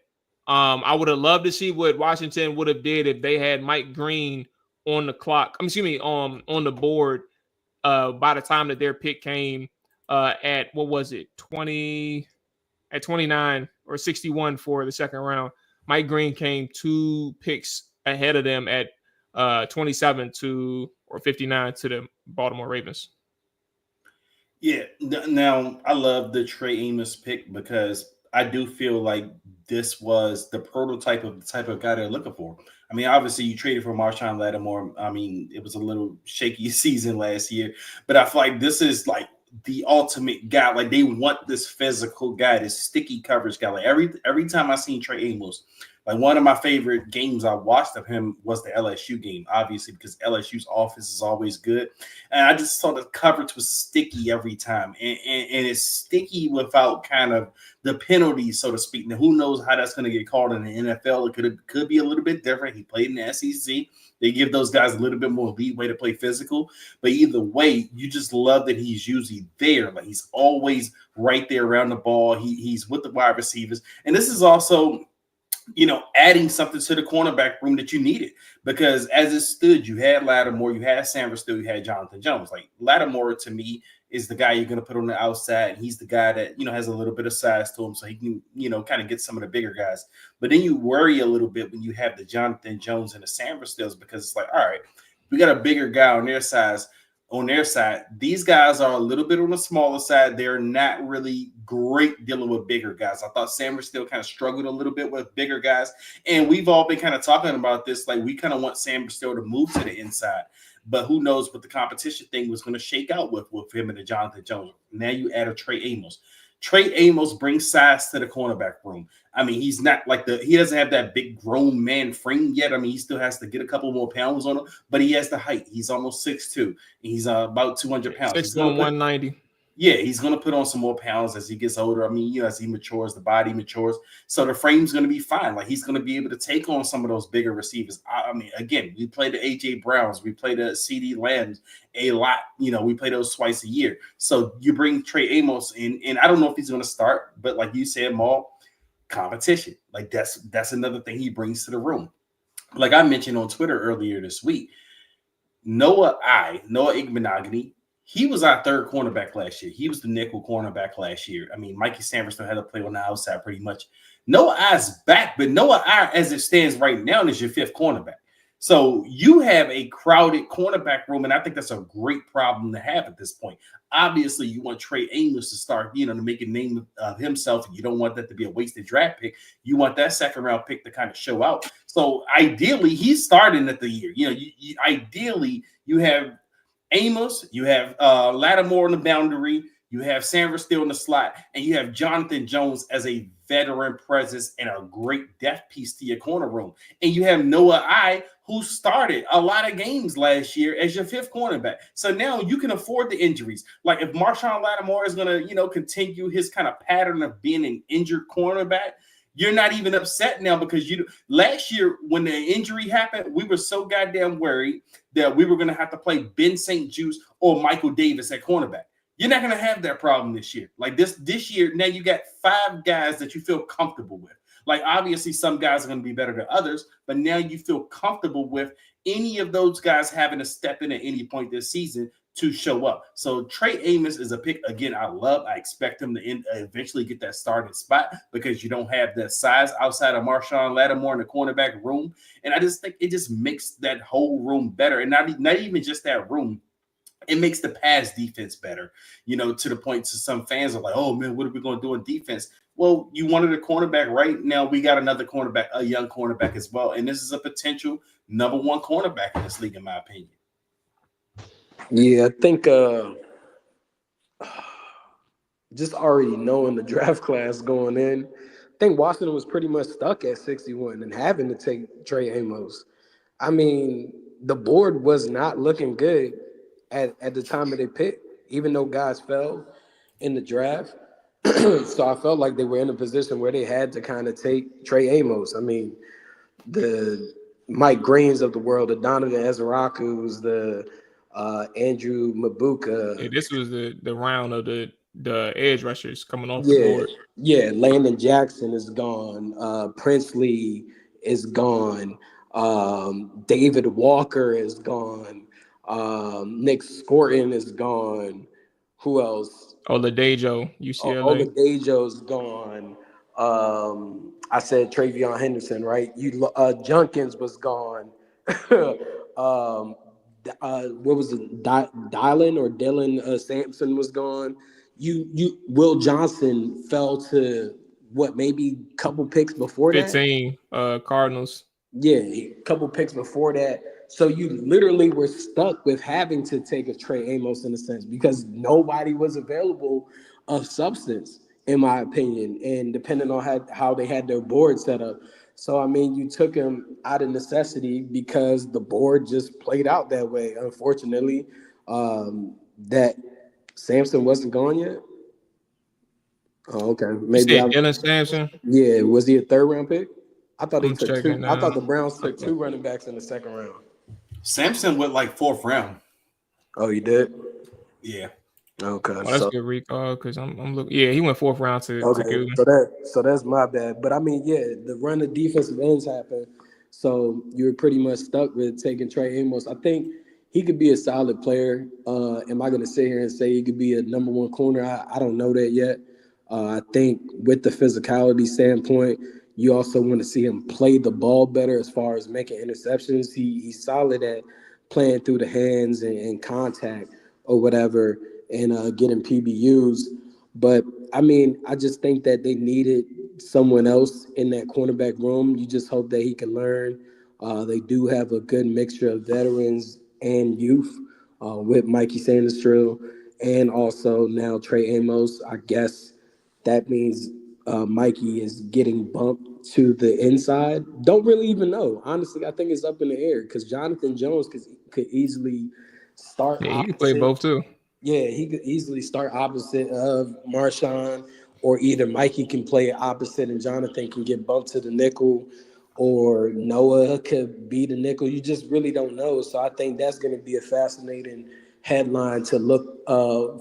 I would have loved to see what Washington would have did if they had Mike Green on the clock. On the board by the time that their pick came at 29 or 61 for the second round. Mike Green came 2 picks ahead of them at 27 or 59 to the Baltimore Ravens. Yeah. Now, I love the Trey Amos pick because I do feel like this was the prototype of the type of guy they're looking for. I mean, obviously, you traded for Marshawn Lattimore. I mean, it was a little shaky season last year, but I feel like this is like the ultimate guy. Like they want this physical guy, this sticky coverage guy. Like every time I seen Trey Amos, Like one of my favorite games I watched of him was the LSU game, obviously, because LSU's offense is always good. And I just saw the coverage was sticky every time. And it's sticky without kind of the penalties, so to speak. Now, who knows how that's going to get called in the NFL? It could be a little bit different. He played in the SEC. They give those guys a little bit more leeway to play physical. But either way, you just love that he's usually there. Like he's always right there around the ball. He's with the wide receivers. And this is also, adding something to the cornerback room that you needed, because as it stood, you had Lattimore, you had Sanderson, you had Jonathan Jones. Like Lattimore to me is the guy you're going to put on the outside. He's the guy that, has a little bit of size to him, so he can, kind of get some of the bigger guys. But then you worry a little bit when you have the Jonathan Jones and the Sanderson, because it's like, all right, we got a bigger guy on their side. These guys are a little bit on the smaller side. They're not really great dealing with bigger guys. I thought Sam still kind of struggled a little bit with bigger guys. And we've all been kind of talking about this. Like we kind of want Sam still to move to the inside. But who knows what the competition thing was going to shake out with him and the Jonathan Jones. Now you add a Trey Amos. Trey Amos brings size to the cornerback room. I mean, he's not he doesn't have that big grown man frame yet. I mean, he still has to get a couple more pounds on him, but he has the height. He's almost 6'2". He's about 200 pounds. 6'1", 190. Yeah, he's going to put on some more pounds as he gets older. I mean, as he matures, the body matures. So the frame's going to be fine. Like he's going to be able to take on some of those bigger receivers. I mean, again, we play the A.J. Browns. We play the C.D. Lambs a lot. We play those twice a year. So you bring Trey Amos in, and I don't know if he's going to start, but like you said, Mual, competition. Like that's another thing he brings to the room. Like I mentioned on Twitter earlier this week, Noah Igbenogany, he was our third cornerback last year. He was the nickel cornerback last year. I mean, Mikey Sanderson had to play on the outside pretty much. Noah I's back, but Noah I, as it stands right now, is your fifth cornerback. So you have a crowded cornerback room, and I think that's a great problem to have at this point. Obviously, you want Trey Amos to start, to make a name of himself, and you don't want that to be a wasted draft pick. You want that second-round pick to kind of show out. So ideally, he's starting at the year. Ideally, you have Amos, you have Lattimore on the boundary, you have Sanders still in the slot, and you have Jonathan Jones as a veteran presence and a great depth piece to your corner room. And you have Noah I, who started a lot of games last year as your fifth cornerback. So now you can afford the injuries. Like if Marshawn Lattimore is going to, continue his kind of pattern of being an injured cornerback, you're not even upset now, because last year when the injury happened, we were so goddamn worried that we were going to have to play Ben St. Juste or Michael Davis at cornerback. You're not going to have that problem this year. Like this year, now you got 5 guys that you feel comfortable with. Like obviously some guys are going to be better than others, but now you feel comfortable with any of those guys having to step in at any point this season to show up. So Trey Amos is a pick. Again, I expect him to eventually get that starting spot, because you don't have that size outside of Marshawn Lattimore in the cornerback room. And I just think it just makes that whole room better. And not even just that room. It makes the pass defense better, to the point to some fans are like, oh man, what are we going to do in defense? Well, you wanted a cornerback, right? Now we got another cornerback, a young cornerback as well. And this is a potential number 1 cornerback in this league, in my opinion. Yeah, I think just already knowing the draft class going in, I think Washington was pretty much stuck at 61 and having to take Trey Amos. I mean, the board was not looking good at the time of their pick, even though guys fell in the draft. So I felt like they were in a position where they had to kind of take Trey Amos. I mean, the Mike Greens of the world, the Donovan Ezrakus, the Andrew Mabuka. Yeah, this was the round of the edge rushers coming off the board. Yeah, Landon Jackson is gone. Princely is gone. David Walker is gone. Nick Scorton is gone. Who else? Oladejo, UCLA. Oladejo's gone. I said Travion Henderson, right? Junkins was gone. What was it? Dylan Sampson was gone. Will Johnson fell to what, maybe a couple picks before 15, Cardinals. Yeah, a couple picks before that. So you literally were stuck with having to take a Trey Amos in a sense, because nobody was available of substance, in my opinion. And depending on how they had their board set up, So, I mean, you took him out of necessity because the board just played out that way. Unfortunately, that Samson wasn't gone yet. Oh, okay. You Maybe said I. Dylan Sampson. Yeah, was he a third round pick? I thought they I'm took two. checking I now. thought the Browns took two running backs in the second round. Samson went like 4th round. Oh, you did? Yeah. Okay. Oh, that's a good recall because I'm looking. Yeah, he went 4th round to Okay, Cleveland. so that's my bad. But I mean, yeah, the run of defensive ends happened, so you're pretty much stuck with taking Trey Amos. I think he could be a solid player. Am I going to sit here and say he could be a number one corner? I don't know that yet. I think with the physicality standpoint, you also want to see him play the ball better as far as making interceptions. He's solid at playing through the hands and contact or whatever and getting PBUs. But I mean, I just think that they needed someone else in that cornerback room. You just hope that he can learn. They do have a good mixture of veterans and youth with Mikey Sanders and also now Trey Amos. I guess that means Mikey is getting bumped to the inside. Don't really even know. Honestly, I think it's up in the air because Jonathan Jones could easily start Yeah, he can play opposite. both too. Yeah, he could easily start opposite of Marshawn, or either Mikey can play opposite and Jonathan can get bumped to the nickel, or Noah could be the nickel. You just really don't know. So I think that's going to be a fascinating headline to look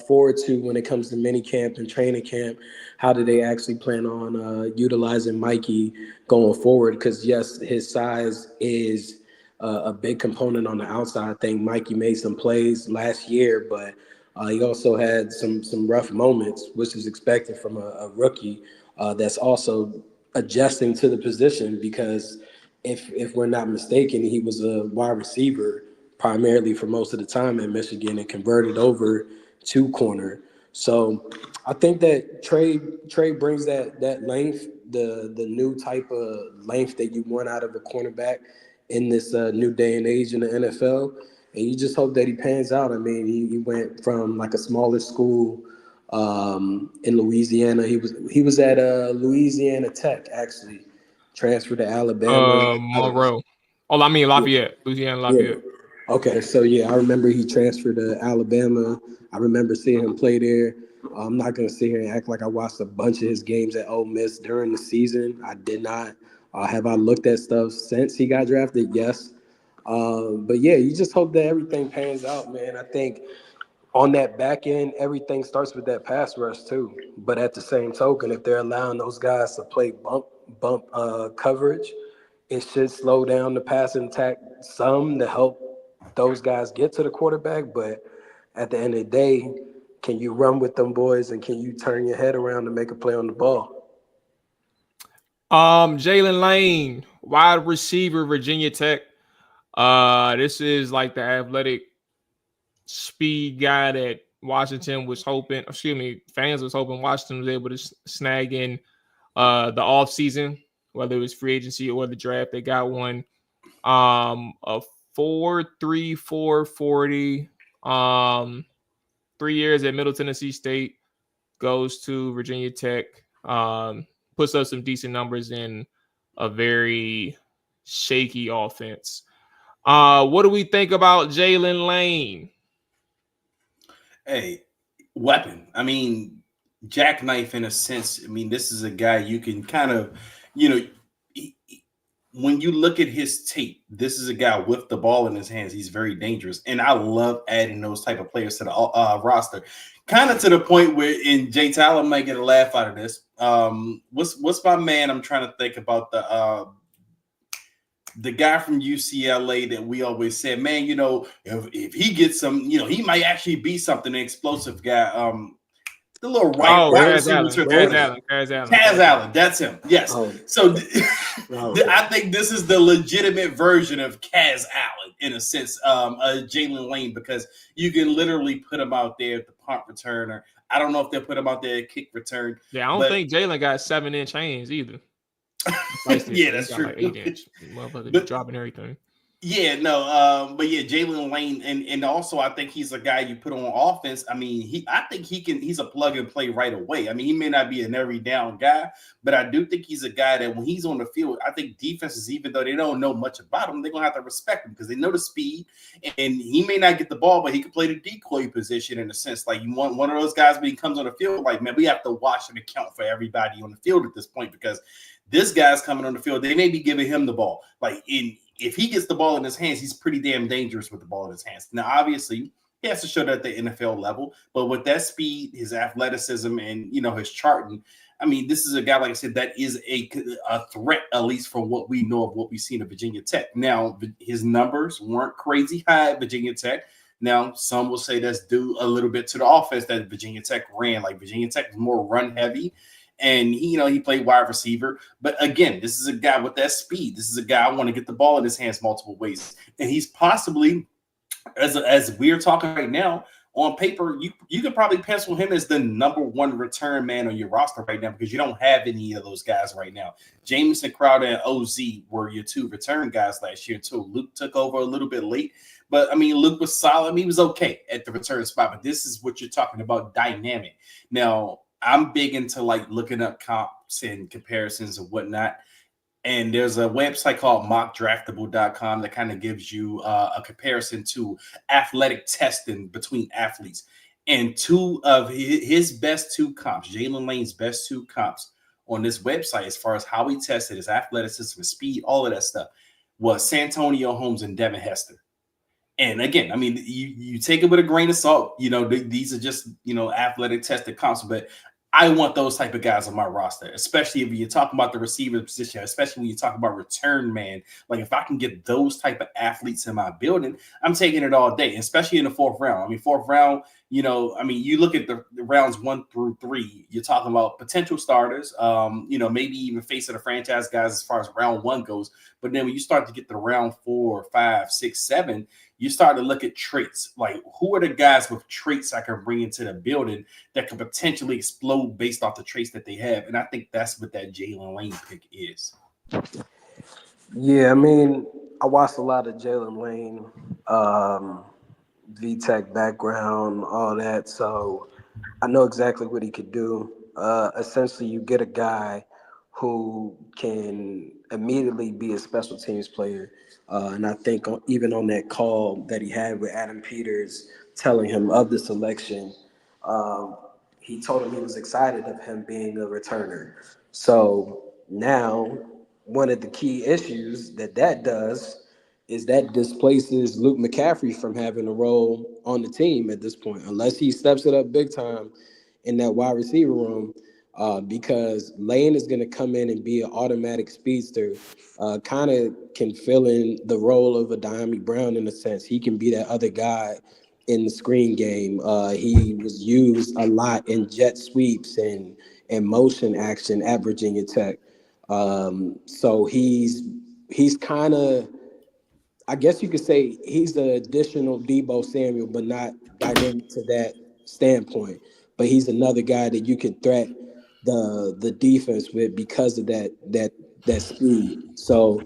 forward to when it comes to mini camp and training camp. How do they actually plan on utilizing Mikey going forward? Because yes, his size is a big component on the outside. I think Mikey made some plays last year, but he also had some rough moments, which is expected from a rookie that's also adjusting to the position because if we're not mistaken, he was a wide receiver primarily for most of the time at Michigan and converted over to corner. So I think that Trey brings that length, the new type of length that you want out of a cornerback in this new day and age in the NFL. And you just hope that he pans out. I mean, he went from like a smaller school in Louisiana. He was at Louisiana Tech actually, transferred to Alabama. Monroe. Oh, I mean Lafayette, Louisiana Yeah. Lafayette. Okay, so yeah, I remember he transferred to Alabama. I remember seeing him play there. I'm not gonna sit here and act like I watched a bunch of his games at Ole Miss during the season. I did not. Have I looked at stuff since he got drafted? Yes. But yeah, you just hope that everything pans out, man. I think on that back end, everything starts with that pass rush too. But at the same token, if they're allowing those guys to play bump coverage, it should slow down the passing attack some to help those guys get to the quarterback. But at the end of the day, can you run with them boys and can you turn your head around to make a play on the ball? Jalen Lane, wide receiver, Virginia Tech. This is like the athletic speed guy that Washington was hoping, fans was hoping Washington was able to snag in the off season, whether it was free agency or the draft. They got one. A 4.34 40. 3 years at Middle Tennessee State, goes to Virginia Tech. Puts up some decent numbers in a very shaky offense. What do we think about Jalen Lane? Hey, weapon. I mean, jackknife in a sense. I mean, this is a guy you can kind of, when you look at his tape, this is a guy with the ball in his hands. He's very dangerous, and I love adding those type of players to the roster. Kind of to the point where, and Jay Tyler might get a laugh out of this. What's my man? I'm trying to think about the guy from UCLA that we always said, man, if he gets some, he might actually be something, an explosive guy. The little wide receiver. Kaz Allen, that's him. Yes. So I think this is the legitimate version of Kaz Allen in a sense, Jalen Lane, because you can literally put him out there at the punt returner. I don't know if they'll put him out there at kick return. Yeah, I don't think Jalen got 7-inch hands either. Yeah, that's true. Like 8-inch. Motherfucker dropping everything. Yeah, no, but yeah, Jalen Lane, and also I think he's a guy you put on offense. I mean, I think he's a plug and play right away. I mean, he may not be an every down guy, but I do think he's a guy that when he's on the field, I think defenses, even though they don't know much about him, they're gonna have to respect him because they know the speed, and he may not get the ball, but he can play the decoy position in a sense. Like you want one of those guys when he comes on the field, like man, we have to watch and account for everybody on the field at this point because this guy's coming on the field. They may be giving him the ball, if he gets the ball in his hands, he's pretty damn dangerous with the ball in his hands. Now, obviously, he has to show that at the NFL level, but with that speed, his athleticism, and his charting, I mean, this is a guy, like I said, that is a threat, at least from what we know of what we've seen at Virginia Tech. Now, his numbers weren't crazy high at Virginia Tech. Now, some will say that's due a little bit to the offense that Virginia Tech ran. Like Virginia Tech was more run heavy. And he played wide receiver. But again, this is a guy with that speed. This is a guy I want to get the ball in his hands multiple ways. And he's possibly, as we're talking right now, on paper, you could probably pencil him as the number one return man on your roster right now because you don't have any of those guys right now. Jameson, Crowder, and OZ were your two return guys last year until Luke took over a little bit late. But, I mean, Luke was solid. I mean, he was okay at the return spot. But this is what you're talking about, dynamic. Now, I'm big into looking up comps and comparisons and whatnot. And there's a website called mockdraftable.com that kind of gives you a comparison to athletic testing between athletes. And two of his best two comps, Jalen Lane's best two comps on this website, as far as how he tested his athleticism, his speed, all of that stuff, was Santonio Holmes and Devin Hester. And again, I mean, you take it with a grain of salt. These are just, athletic tested comps, but I want those type of guys on my roster, especially if you're talking about the receiver position, especially when you talk about return man. Like if I can get those type of athletes in my building, I'm taking it all day, especially in the fourth round. I mean, fourth round, you look at the rounds 1 through 3, you're talking about potential starters, maybe even face of the franchise guys as far as round 1 goes. But then when you start to get to round 4, 5, 6, 7, you start to look at traits. Like who are the guys with traits I can bring into the building that can potentially explode based off the traits that they have. And I think that's what that Jalen Lane pick is. Yeah, I mean, I watched a lot of Jalen Lane, VTech background, all that. So I know exactly what he could do. Essentially, you get a guy who can immediately be a special teams player. And I think even on that call that he had with Adam Peters telling him of the selection, he told him he was excited of him being a returner. So now one of the key issues that does is that displaces Luke McCaffrey from having a role on the team at this point, unless he steps it up big time in that wide receiver room. Because Lane is going to come in and be an automatic speedster, kind of can fill in the role of a Diami Brown in a sense. He can be that other guy in the screen game. He was used a lot in jet sweeps and motion action at Virginia Tech. So he's kind of, I guess you could say he's the additional Debo Samuel, but not dynamic to that standpoint. But he's another guy that you can threat the defense with because of that speed. So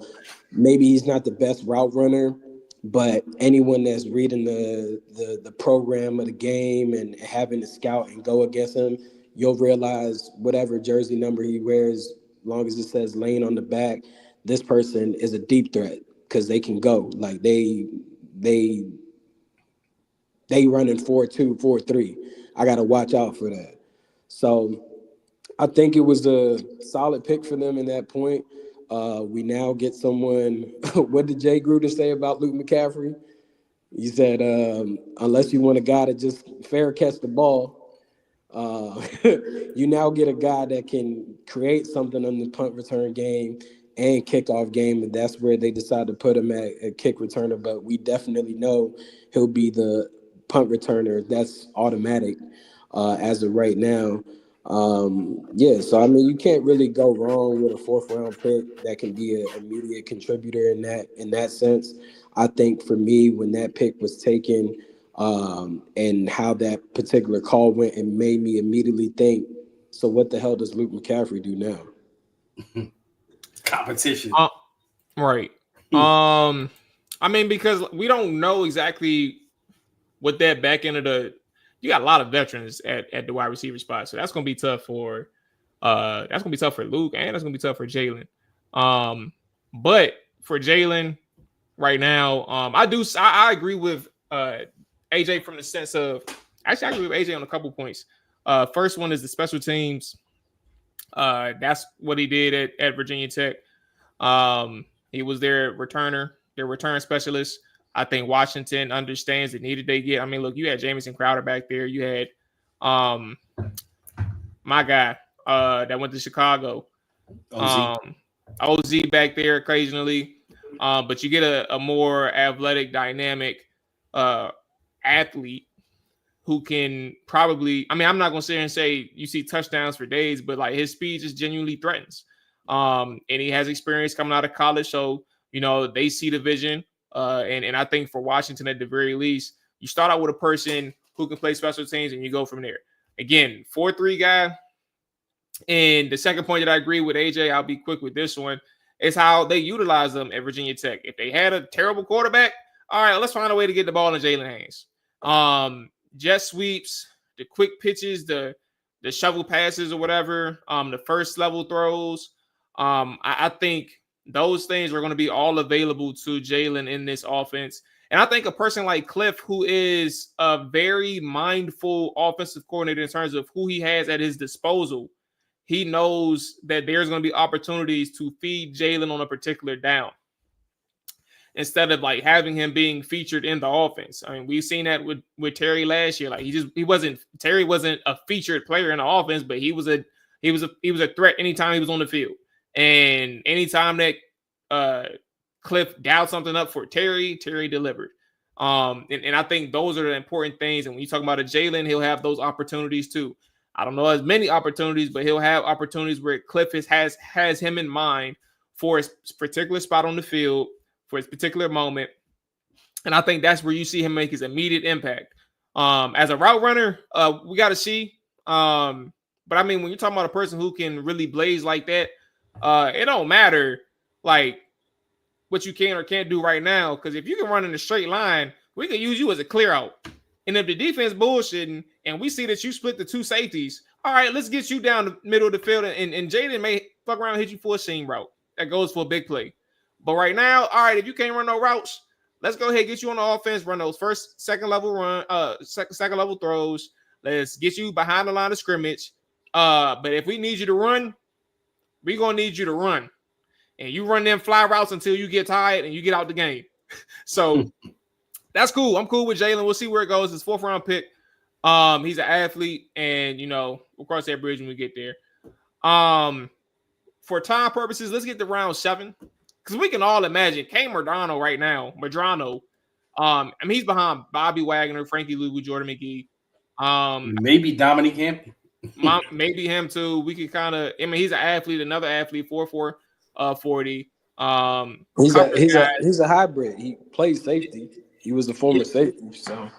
maybe he's not the best route runner, but anyone that's reading the program of the game and having to scout and go against him, you'll realize whatever jersey number he wears, as long as it says Lane on the back, this person is a deep threat because they can go. Like they running 4-2, 4-3. I got to watch out for that. So I think it was a solid pick for them in that point. We now get someone. What did Jay Gruden say about Luke McCaffrey? He said, unless you want a guy to just fair catch the ball, you now get a guy that can create something on the punt return game and kickoff game, and that's where they decide to put him at kick returner. But we definitely know he'll be the punt returner. That's automatic as of right now. So I mean, you can't really go wrong with a 4th round pick that can be an immediate contributor in that sense. I think for me, when that pick was taken, and how that particular call went, it made me immediately think, so what the hell does Luke McCaffrey do now? Competition. Right. I mean, because we don't know exactly what that back end of the. You got a lot of veterans at the wide receiver spot, so that's gonna be tough for. That's gonna be tough for Luke, and that's gonna be tough for Jalen. But for Jalen right now, I agree with AJ from the sense of actually I agree with AJ on a couple points. First one is the special teams. That's what he did at Virginia Tech. He was their return specialist. I think Washington understands the need that they get. I mean, look, you had Jamison Crowder back there. You had my guy that went to Chicago. OZ back there occasionally. But you get a more athletic, dynamic athlete who can probably, I mean, I'm not going to sit here and say you see touchdowns for days, but like his speed just genuinely threatens. And he has experience coming out of college. So, you know, they see the vision. And I think for Washington, at the very least, you start out with a person who can play special teams and you go from there. Again, 4-3 guy. And the second point that I agree with AJ, I'll be quick with this one, is how they utilize them at Virginia Tech. If they had a terrible quarterback, all right, let's find a way to get the ball in Jalen's hands. Jet sweeps, the quick pitches, the shovel passes or whatever, the first level throws. I think those things are going to be all available to Jalen in this offense. And I think a person like Cliff, who is a very mindful offensive coordinator in terms of who he has at his disposal, he knows that there's going to be opportunities to feed Jalen on a particular down instead of like having him being featured in the offense. I mean, we've seen that with Terry last year. Like Terry wasn't a featured player in the offense, but he was a threat anytime he was on the field. And anytime that Cliff dialed something up for Terry delivered. And I think those are the important things. And when you talk about a Jalen, he'll have those opportunities too. I don't know as many opportunities, but he'll have opportunities where Cliff has him in mind for his particular spot on the field, for his particular moment. And I think that's where you see him make his immediate impact. As a route runner, we got to see. But I mean, when you're talking about a person who can really blaze like that, it don't matter like what you can or can't do right now. Because if you can run in a straight line, we can use you as a clear out. And if the defense bullshitting and we see that you split the two safeties, all right, let's get you down the middle of the field. And Jaden may fuck around and hit you for a seam route that goes for a big play. But right now, all right, if you can't run no routes, let's go ahead and get you on the offense, run those second level throws. Let's get you behind the line of scrimmage. But if we need you to run, we're going to need you to run. And you run them fly routes until you get tired and you get out the game. So that's cool. I'm cool with Jalen. We'll see where it goes. His 4th round pick. He's an athlete, and, you know, we'll cross that bridge when we get there. For time purposes, let's get to round 7. Because we can all imagine Kane Madrano right now. I mean, he's behind Bobby Wagner, Frankie Louis, Jordan McGee. Maybe Dominic Hampton. Maybe him too. We could kind of. I mean, he's an athlete, another athlete, 4'4", 40. He's a hybrid. He plays safety. He was a former safety. So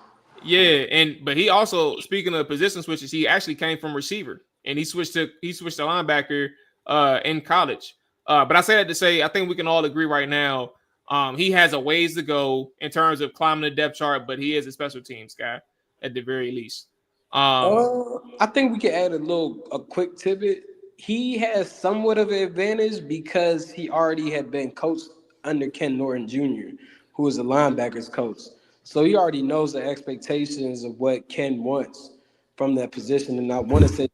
yeah, but he also, speaking of position switches, he actually came from receiver and he switched to linebacker in college. But I say that to say, I think we can all agree right now, he has a ways to go in terms of climbing the depth chart, but he is a special teams guy at the very least. I think we can add a quick tidbit. He has somewhat of an advantage because he already had been coached under Ken Norton Jr., who is a linebackers coach. So he already knows the expectations of what Ken wants from that position. And I want to say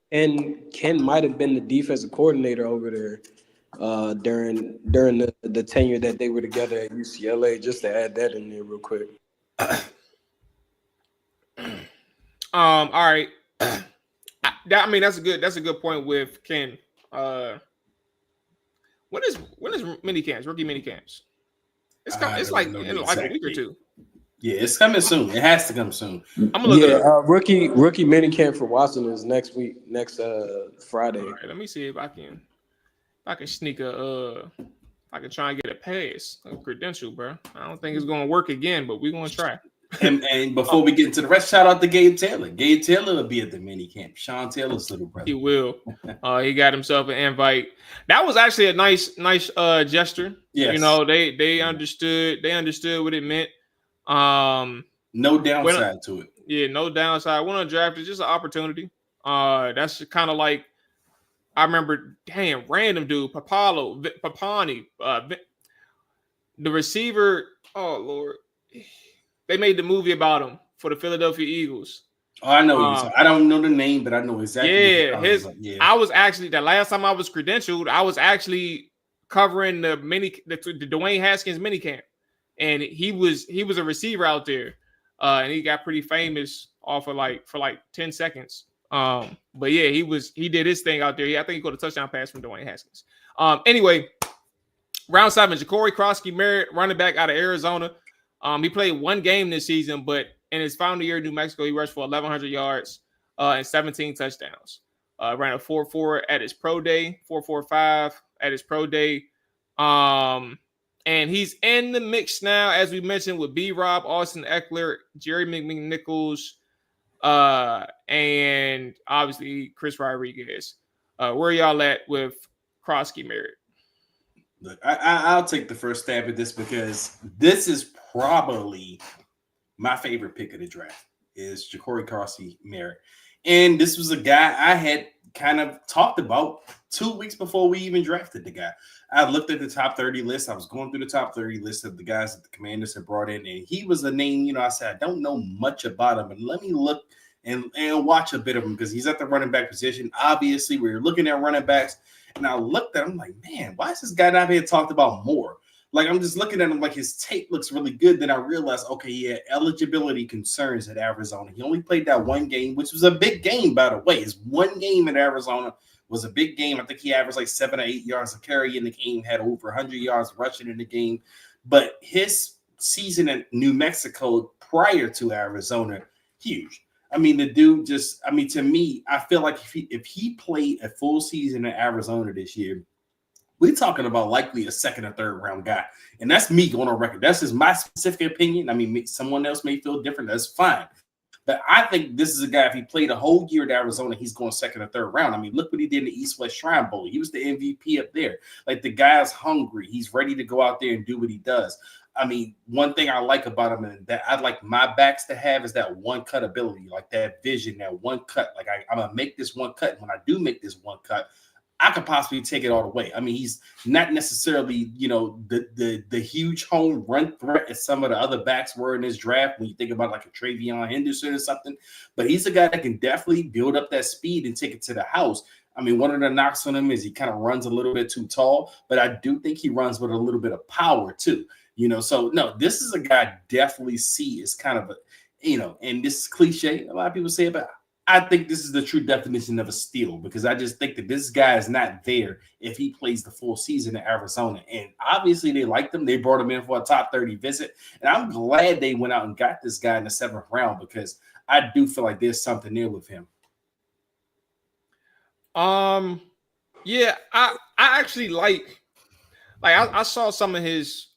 Ken might have been the defensive coordinator over there during the tenure that they were together at UCLA, just to add that in there real quick. All right. I mean, that's a good point with Ken. When is mini camps, rookie mini camps? It's like in like a week or two. Yeah, it's coming soon. It has to come soon. I'm gonna look it up. Rookie minicamp for Washington is next week, next Friday. All right, let me see if I can sneak I can try and get a pass, a credential, bro. I don't think it's gonna work again, but we're gonna try. And before we get into the rest, shout out to Gabe Taylor. Gabe Taylor will be at the mini camp. Sean Taylor's little brother. He will. He got himself an invite. That was actually a nice gesture. Yes. You know, they understood what it meant. No downside to it. Yeah, no downside. When undrafted, just an opportunity. That's kind of like, I remember, random dude, Papani, the receiver. Oh Lord, they made the movie about him for the Philadelphia Eagles. Oh, I know. I don't know the name, but I know exactly. Yeah, I was actually, the last time I was credentialed, I was actually covering the Dwayne Haskins minicamp, and he was a receiver out there, and he got pretty famous off of for 10 seconds. But yeah, he did his thing out there. I think he got a touchdown pass from Dwayne Haskins. Anyway, round 7, Ja'Cory Krosky-Merritt, running back out of Arizona. He played one game this season, but in his final year in New Mexico, he rushed for 1,100 yards and 17 touchdowns. Ran a 4.4 at his pro day, 4.45 at his pro day. And he's in the mix now, as we mentioned, with B-Rob, Austin Eckler, Jerry McNichols, and obviously Chris Rodriguez. Where y'all at with Krosky-Merritt? Look, I'll take the first stab at this because this is probably my favorite pick of the draft is Ja'Cory Krosky-Merritt. And this was a guy I had kind of talked about 2 weeks before we even drafted the guy. I looked at the top 30 list. I was going through the top 30 list of the guys that the Commanders had brought in, and he was a name, I said, I don't know much about him, but let me look and watch a bit of him because he's at the running back position. Obviously, we're looking at running backs, and I looked at him like, man, why is this guy not being talked about more? Like, I'm just looking at him like his tape looks really good. Then I realized, okay, he had eligibility concerns at Arizona. He only played that one game, which was a big game, by the way. His one game in Arizona was a big game. I think he averaged like 7 or 8 yards a carry in the game, had over 100 yards rushing in the game. But his season in New Mexico prior to Arizona, huge. I mean, the dude to me, I feel like if he played a full season in Arizona this year, we're talking about likely a second or third round guy. And that's me going on record. That's just my specific opinion. I mean, someone else may feel different. That's fine. But I think this is a guy, if he played a whole year at Arizona, he's going second or third round. I mean, look what he did in the East-West Shrine Bowl. He was the MVP up there. Like, the guy's hungry. He's ready to go out there and do what he does. I mean, one thing I like about him and that I'd like my backs to have is that one cut ability, like that vision, that one cut. Like, I'm going to make this one cut. And when I do make this one cut, I could possibly take it all the way. I mean, he's not necessarily, the huge home run threat as some of the other backs were in this draft when you think about like a Travion Henderson or something. But he's a guy that can definitely build up that speed and take it to the house. I mean, one of the knocks on him is he kind of runs a little bit too tall, but I do think he runs with a little bit of power too. So no, this is a guy I definitely see as kind of a, and this is cliche. A lot of people say it, but I think this is the true definition of a steal because I just think that this guy is not there if he plays the full season in Arizona. And obviously they liked him. They brought him in for a top 30 visit. And I'm glad they went out and got this guy in the 7th round because I do feel like there's something there with him. Yeah, I actually like I saw some of his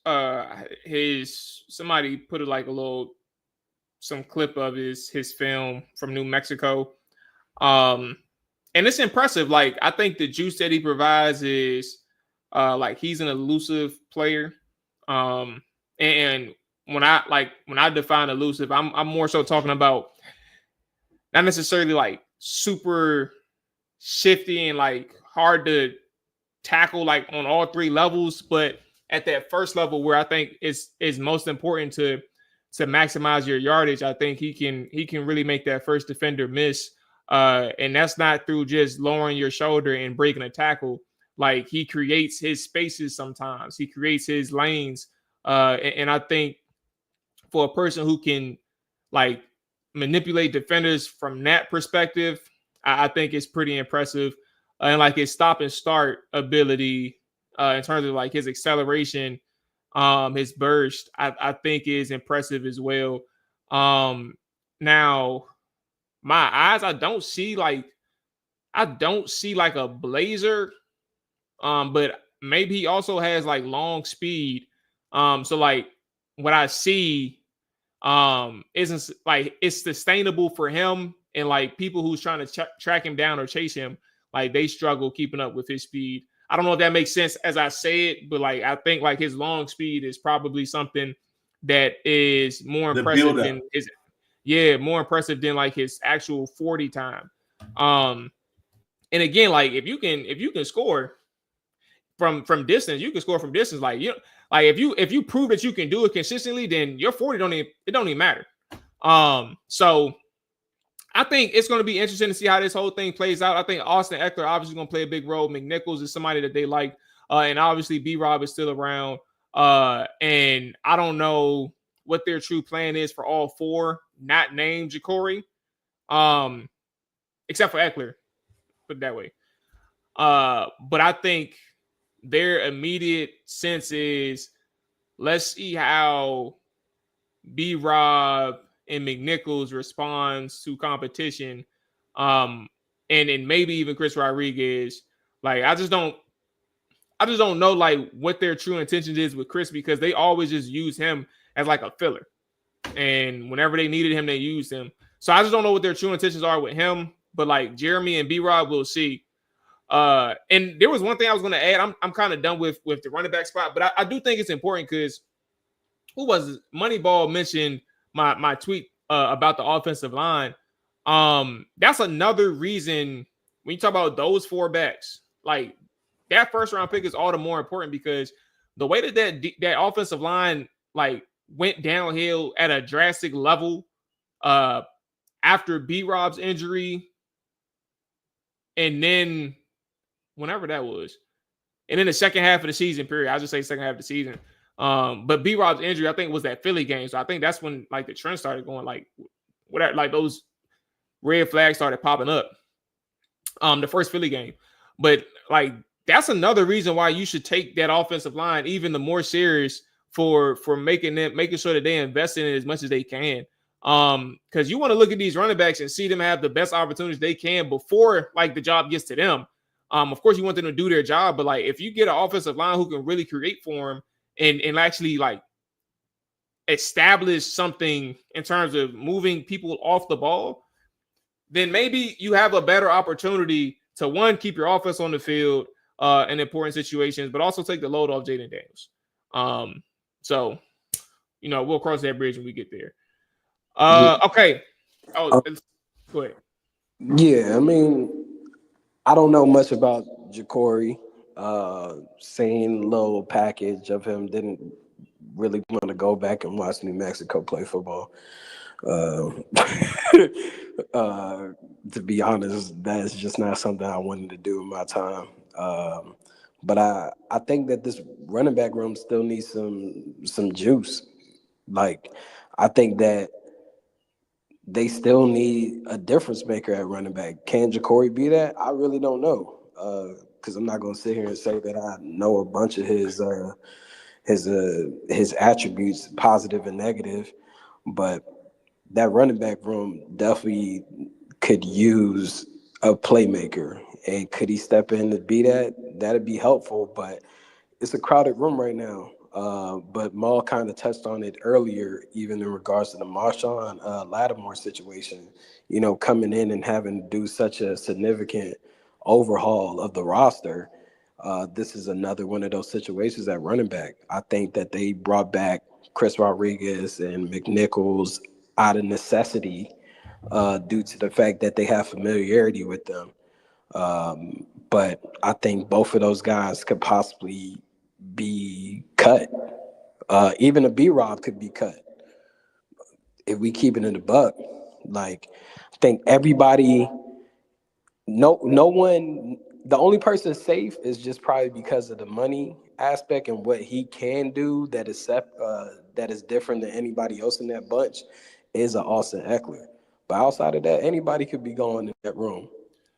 somebody put it some clip of his film from New Mexico. And it's impressive. Like, I think the juice that he provides is he's an elusive player. And when I define elusive, I'm more so talking about not necessarily like super shifty and like hard to tackle like on all 3 levels, but at that first level where I think is most important to maximize your yardage, I think he can really make that first defender miss. And that's not through just lowering your shoulder and breaking a tackle. Like, he creates his spaces sometimes. He creates his lanes. And I think for a person who can like manipulate defenders from that perspective, I think it's pretty impressive. And like his stop and start ability in terms of like his acceleration, his burst, I think is impressive as well. Now, my eyes, I don't see like a blazer, but maybe he also has like long speed. So like what I see isn't like it's sustainable for him, and like people who's trying to track him down or chase him, like they struggle keeping up with his speed. I don't know if that makes sense as I say it, but like I think like his long speed is probably something that is more The impressive build-up. than his more impressive than like his actual 40 time. And again, like if you can score from distance, you can score from distance. Like like if you prove that you can do it consistently, then your 40 don't even matter. So I think it's going to be interesting to see how this whole thing plays out. I think Austin Eckler obviously going to play a big role. McNichols is somebody that they like, and obviously B-Rob is still around. And I don't know what their true plan is for all four, not named Ja'Cory, except for Eckler, put it that way. But I think their immediate sense is let's see how B-Rob and McNichols responds to competition. And maybe even Chris Rodriguez. Like I just don't know like what their true intentions is with Chris, because they always just use him as like a filler. And whenever they needed him, they used him. So I just don't know what their true intentions are with him. But like Jeremy and B-Rob, we'll see. And there was one thing I was going to add. I'm kind of done with the running back spot, but I do think it's important because who was it? Moneyball mentioned my tweet about the offensive line. That's another reason when you talk about those four backs, like that first round pick is all the more important because the way that offensive line like went downhill at a drastic level after B-Rob's injury, and then whenever that was, and then the second half of the season period, I'll just say second half of the season. But B-Rob's injury, I think, was that Philly game. So I think that's when like the trend started going like whatever, like those red flags started popping up. The first Philly game. But like that's another reason why you should take that offensive line even the more serious for making sure that they invest in it as much as they can. Because you want to look at these running backs and see them have the best opportunities they can before like the job gets to them. Of course, you want them to do their job, but like if you get an offensive line who can really create for them and actually like establish something in terms of moving people off the ball, then maybe you have a better opportunity to one, keep your offense on the field in important situations, but also take the load off Jaden Daniels. So we'll cross that bridge when we get there. Okay. Oh, go ahead. Yeah, I mean, I don't know much about Ja'Cory. Seen a little package of him. Didn't really want to go back and watch New Mexico play football. To be honest, that is just not something I wanted to do in my time. But I think that this running back room still needs some juice. Like, I think that they still need a difference maker at running back. Can Ja'Cory be that? I really don't know. Because I'm not going to sit here and say that I know a bunch of his attributes, positive and negative, but that running back room definitely could use a playmaker. And could he step in to be that? That'd be helpful, but it's a crowded room right now. But Mual kind of touched on it earlier, even in regards to the Marshawn Lattimore situation, coming in and having to do such a significant overhaul of the roster. This is another one of those situations at running back. I think that they brought back Chris Rodriguez and McNichols out of necessity due to the fact that they have familiarity with them. But I think both of those guys could possibly be cut. Even a B-Rob could be cut if we keep it in the buck. Like, I think everybody, no one, the only person safe is just probably because of the money aspect and what he can do that is different than anybody else in that bunch is an Austin Eckler. But outside of that, anybody could be going in that room.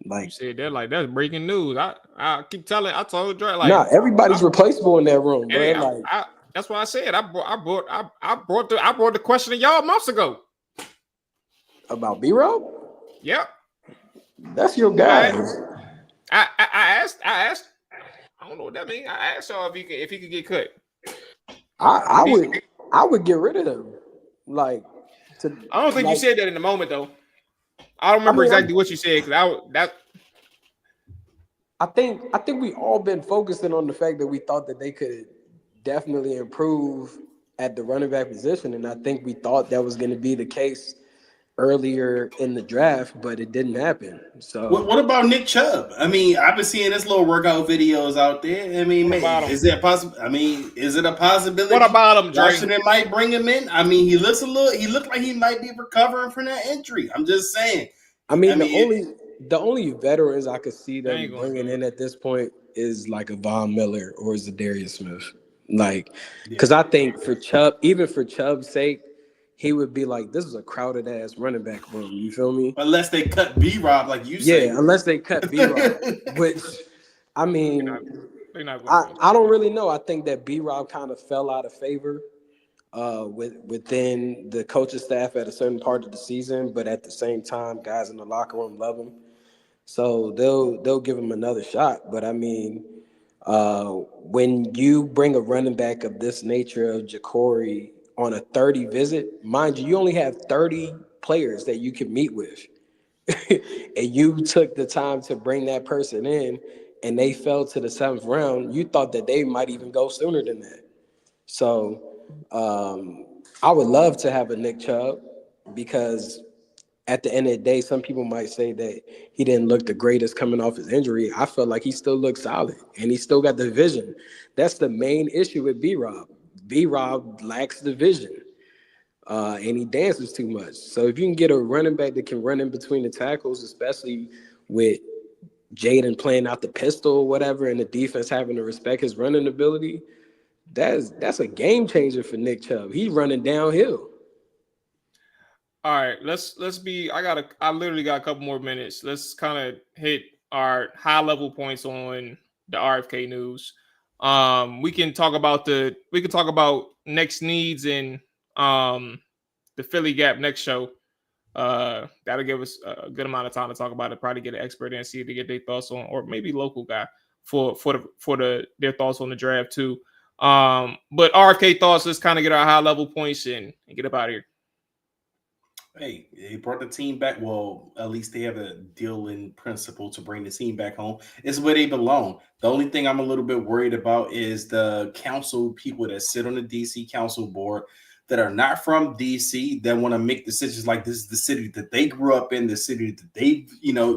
Like, you said that like that's breaking news. I keep telling. I told Dre like everybody's replaceable in that room, bro. That's what I said. I brought the question to y'all months ago about B-Rob. Yep, that's your guy. I asked. I don't know what that means. I asked y'all if he could get cut. I would get rid of him. Like, I don't think you said that in the moment though. I don't remember exactly what you said because I think we all been focusing on the fact that we thought that they could definitely improve at the running back position, and I think we thought that was going to be the case earlier in the draft, but it didn't happen. So, what about Nick Chubb? I mean, I've been seeing his little workout videos out there. I mean, what about him? is it possible? I mean, is it a possibility? What about him, Dre? Washington might bring him in. I mean, he looked like he might be recovering from that injury. I'm just saying. The only veterans I could see them bringing in at this point is like a Von Miller or Zadarius Smith. Like, because I think for Chubb, even for Chubb's sake, he would be like, this is a crowded ass running back room. You feel me? Unless they cut B-Rob, like you say. Yeah, unless they cut B-Rob, which, I mean, I don't really know. I think that B-Rob kind of fell out of favor within the coaching staff at a certain part of the season, but at the same time, guys in the locker room love him. So they'll give him another shot. But I mean, when you bring a running back of this nature of Ja'Cory on a 30 visit, mind you only have 30 players that you can meet with. And you took the time to bring that person in and they fell to the 7th round, you thought that they might even go sooner than that. So I would love to have a Nick Chubb because at the end of the day, some people might say that he didn't look the greatest coming off his injury. I felt like he still looked solid and he still got the vision. That's the main issue with B-Rob. B-Rob lacks the vision and he dances too much. So if you can get a running back that can run in between the tackles, especially with Jaden playing out the pistol or whatever and the defense having to respect his running ability, that's a game changer for Nick Chubb. He's running downhill. All right, let's be. I literally got a couple more minutes. Let's kind of hit our high level points on the RFK news. We can talk about next needs in the Philly Gap next show. That'll give us a good amount of time to talk about it. Probably get an expert in, see to get their thoughts on, or maybe local guy for their thoughts on the draft too. But RFK thoughts. Let's kind of get our high level points in and get up out of here. Hey, they brought the team back. Well, at least they have a deal in principle to bring the team back home. It's where they belong. The only thing I'm a little bit worried about is the council people that sit on the DC council board that are not from DC that want to make decisions like this is the city that they grew up in, the city that they,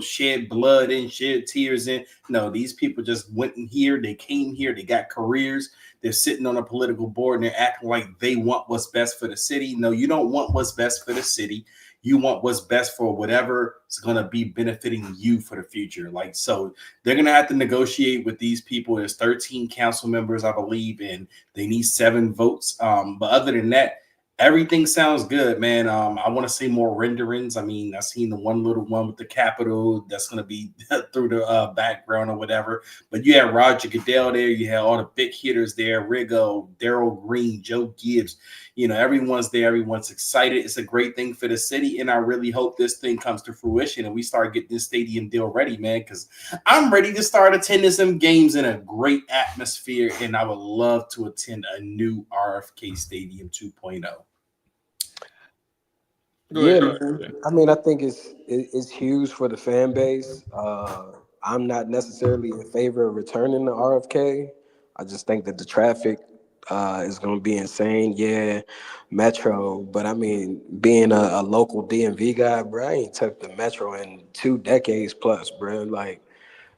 shed blood in, shed tears in. No, these people just went in here. They came here. They got careers. They're sitting on a political board and they're acting like they want what's best for the city. No, you don't want what's best for the city. You want what's best for whatever is going to be benefiting you for the future. So they're going to have to negotiate with these people. There's 13 council members, I believe, and they need 7 votes. But other than that, everything sounds good, man. I want to see more renderings. I mean, I've seen the one little one with the Capitol that's going to be through the background or whatever. But you had Roger Goodell there. You had all the big hitters there, Riggo, Darrell Green, Joe Gibbs. Everyone's there. Everyone's excited. It's a great thing for the city. And I really hope this thing comes to fruition and we start getting this stadium deal ready, man, because I'm ready to start attending some games in a great atmosphere. And I would love to attend a new RFK Stadium 2.0. Yeah, man. I mean, I think it's huge for the fan base. I'm not necessarily in favor of returning to RFK. I just think that the traffic is going to be insane. Yeah, Metro. But, I mean, being a local DMV guy, bro, I ain't took the Metro in 2 decades plus, bro.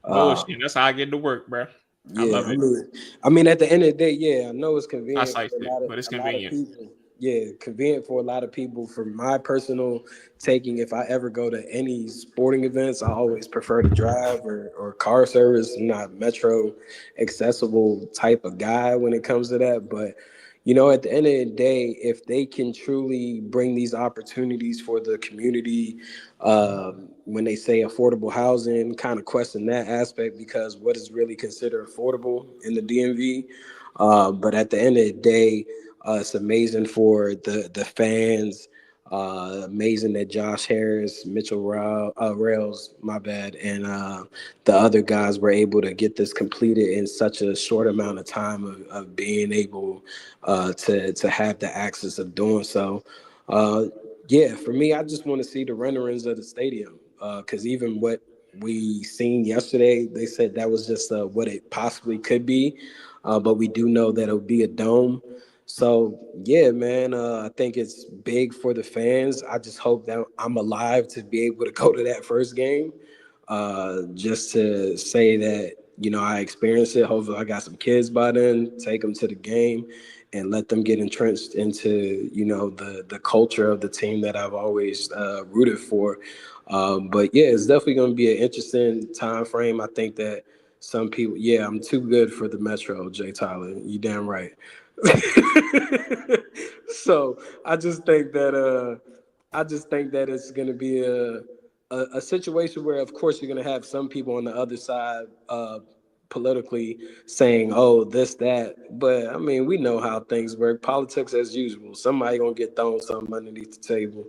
Bullshit. That's how I get to work, bro. Yeah, I love it. I mean, at the end of the day, yeah, I know it's convenient. But it's convenient. Yeah, convenient for a lot of people. For my personal taking, if I ever go to any sporting events, I always prefer to drive or car service. I'm not Metro accessible type of guy when it comes to that. But, at the end of the day, if they can truly bring these opportunities for the community, when they say affordable housing, kind of question that aspect because what is really considered affordable in the DMV? But at the end of the day, it's amazing for the fans. Amazing that Josh Harris, Mitchell Rails, my bad, and the other guys were able to get this completed in such a short amount of time of being able to have the access of doing so. Yeah, for me, I just want to see the renderings of the stadium, because even what we seen yesterday, they said that was just what it possibly could be, but we do know that it'll be a dome. So yeah, man, I think it's big for the fans. I just hope that I'm alive to be able to go to that first game, just to say that I experienced it. Hopefully, I got some kids by then. Take them to the game and let them get entrenched into the culture of the team that I've always rooted for. But yeah, it's definitely going to be an interesting time frame. I think that some people, yeah, I'm too good for the Metro, Jay Tyler. You damn right. So I just think that it's going to be a situation where, of course, you're going to have some people on the other side politically saying, oh, this, that. But I mean, we know how things work. Politics as usual. Somebody going to get thrown something underneath the table,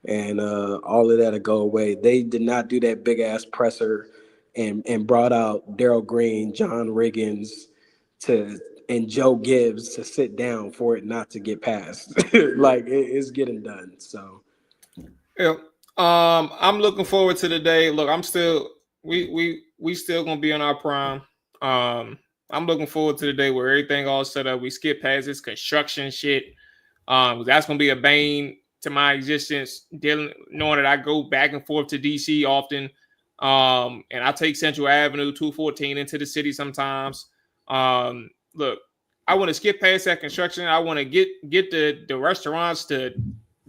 and all of that'll go away. They did not do that big ass presser and brought out Darryl Green, John Riggins and Joe Gibbs to sit down for it not to get passed. Like it's getting done. So yeah. I'm looking forward to the day. Look, I'm still we still gonna be on our prime. I'm looking forward to the day where everything all set up. We skip past this construction shit. That's gonna be a bane to my existence, knowing that I go back and forth to DC often. And I take Central Avenue 214 into the city sometimes. Look, I want to skip past that construction. I want to get the restaurants to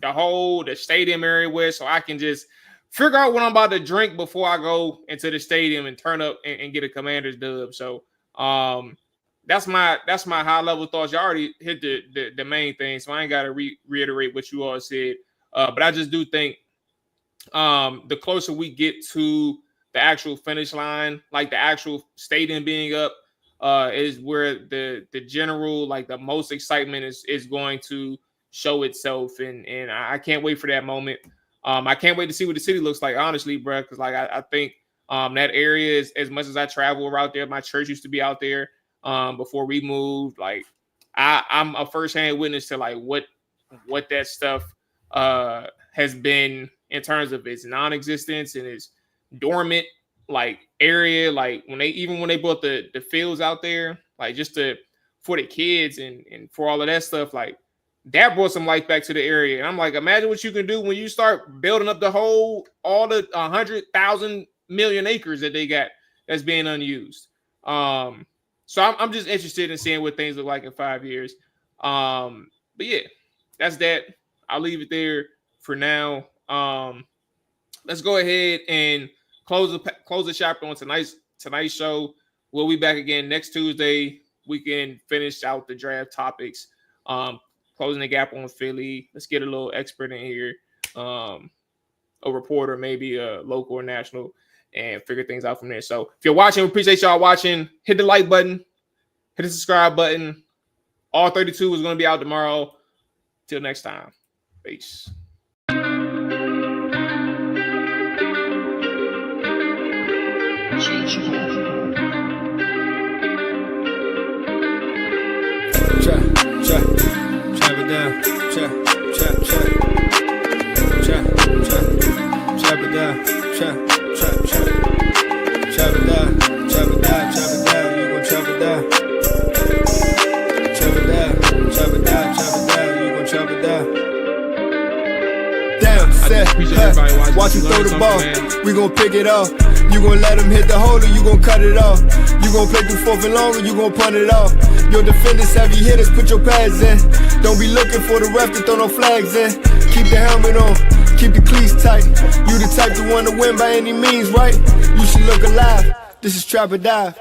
the stadium area with, so I can just figure out what I'm about to drink before I go into the stadium and turn up and get a Commanders dub. So that's my high level thoughts. You already hit the main thing, so I ain't got to reiterate what you all said. But I just do think the closer we get to the actual finish line, like the actual stadium being up, is where the general, like the most excitement is going to show itself, and I can't wait for that moment. I can't wait to see what the city looks like, honestly, bro, because like I think that area is, as much as I travel out there, my church used to be out there before we moved. Like I'm a firsthand witness to like what that stuff has been in terms of its non-existence and its dormant like area. Like when they built the fields out there, like just for the kids and for all of that stuff, like that brought some life back to the area. And I'm like, imagine what you can do when you start building up all the 100,000 million acres that they got that's being unused. So I'm just interested in seeing what things look like in 5 years. But yeah, that's that. I'll leave it there for now. Let's go ahead and close the chapter on tonight's show. We'll be back again next Tuesday. We can finish out the draft topics. Closing the gap on Philly. Let's get a little expert in here, a reporter, maybe a local or national, and figure things out from there. So if you're watching, we appreciate y'all watching. Hit the like button, hit the subscribe button. All 32 is going to be out tomorrow. Till next time. Peace. Chop it down, chop it down, chop it down, you gon' chop it down. Chop it down, you gon' chop it down. Down, set, watch him throw the ball, we gon' pick it off. You gon' let him hit the hole or you gon' cut it off. You gon' play through fourth and long or you gon' punt it off. Your defenders heavy hitters, put your pads in. Don't be looking for the ref to throw no flags in. Keep the helmet on, keep the cleats tight. You the type to want to win by any means, right? You should look alive. This is Trap or Dive.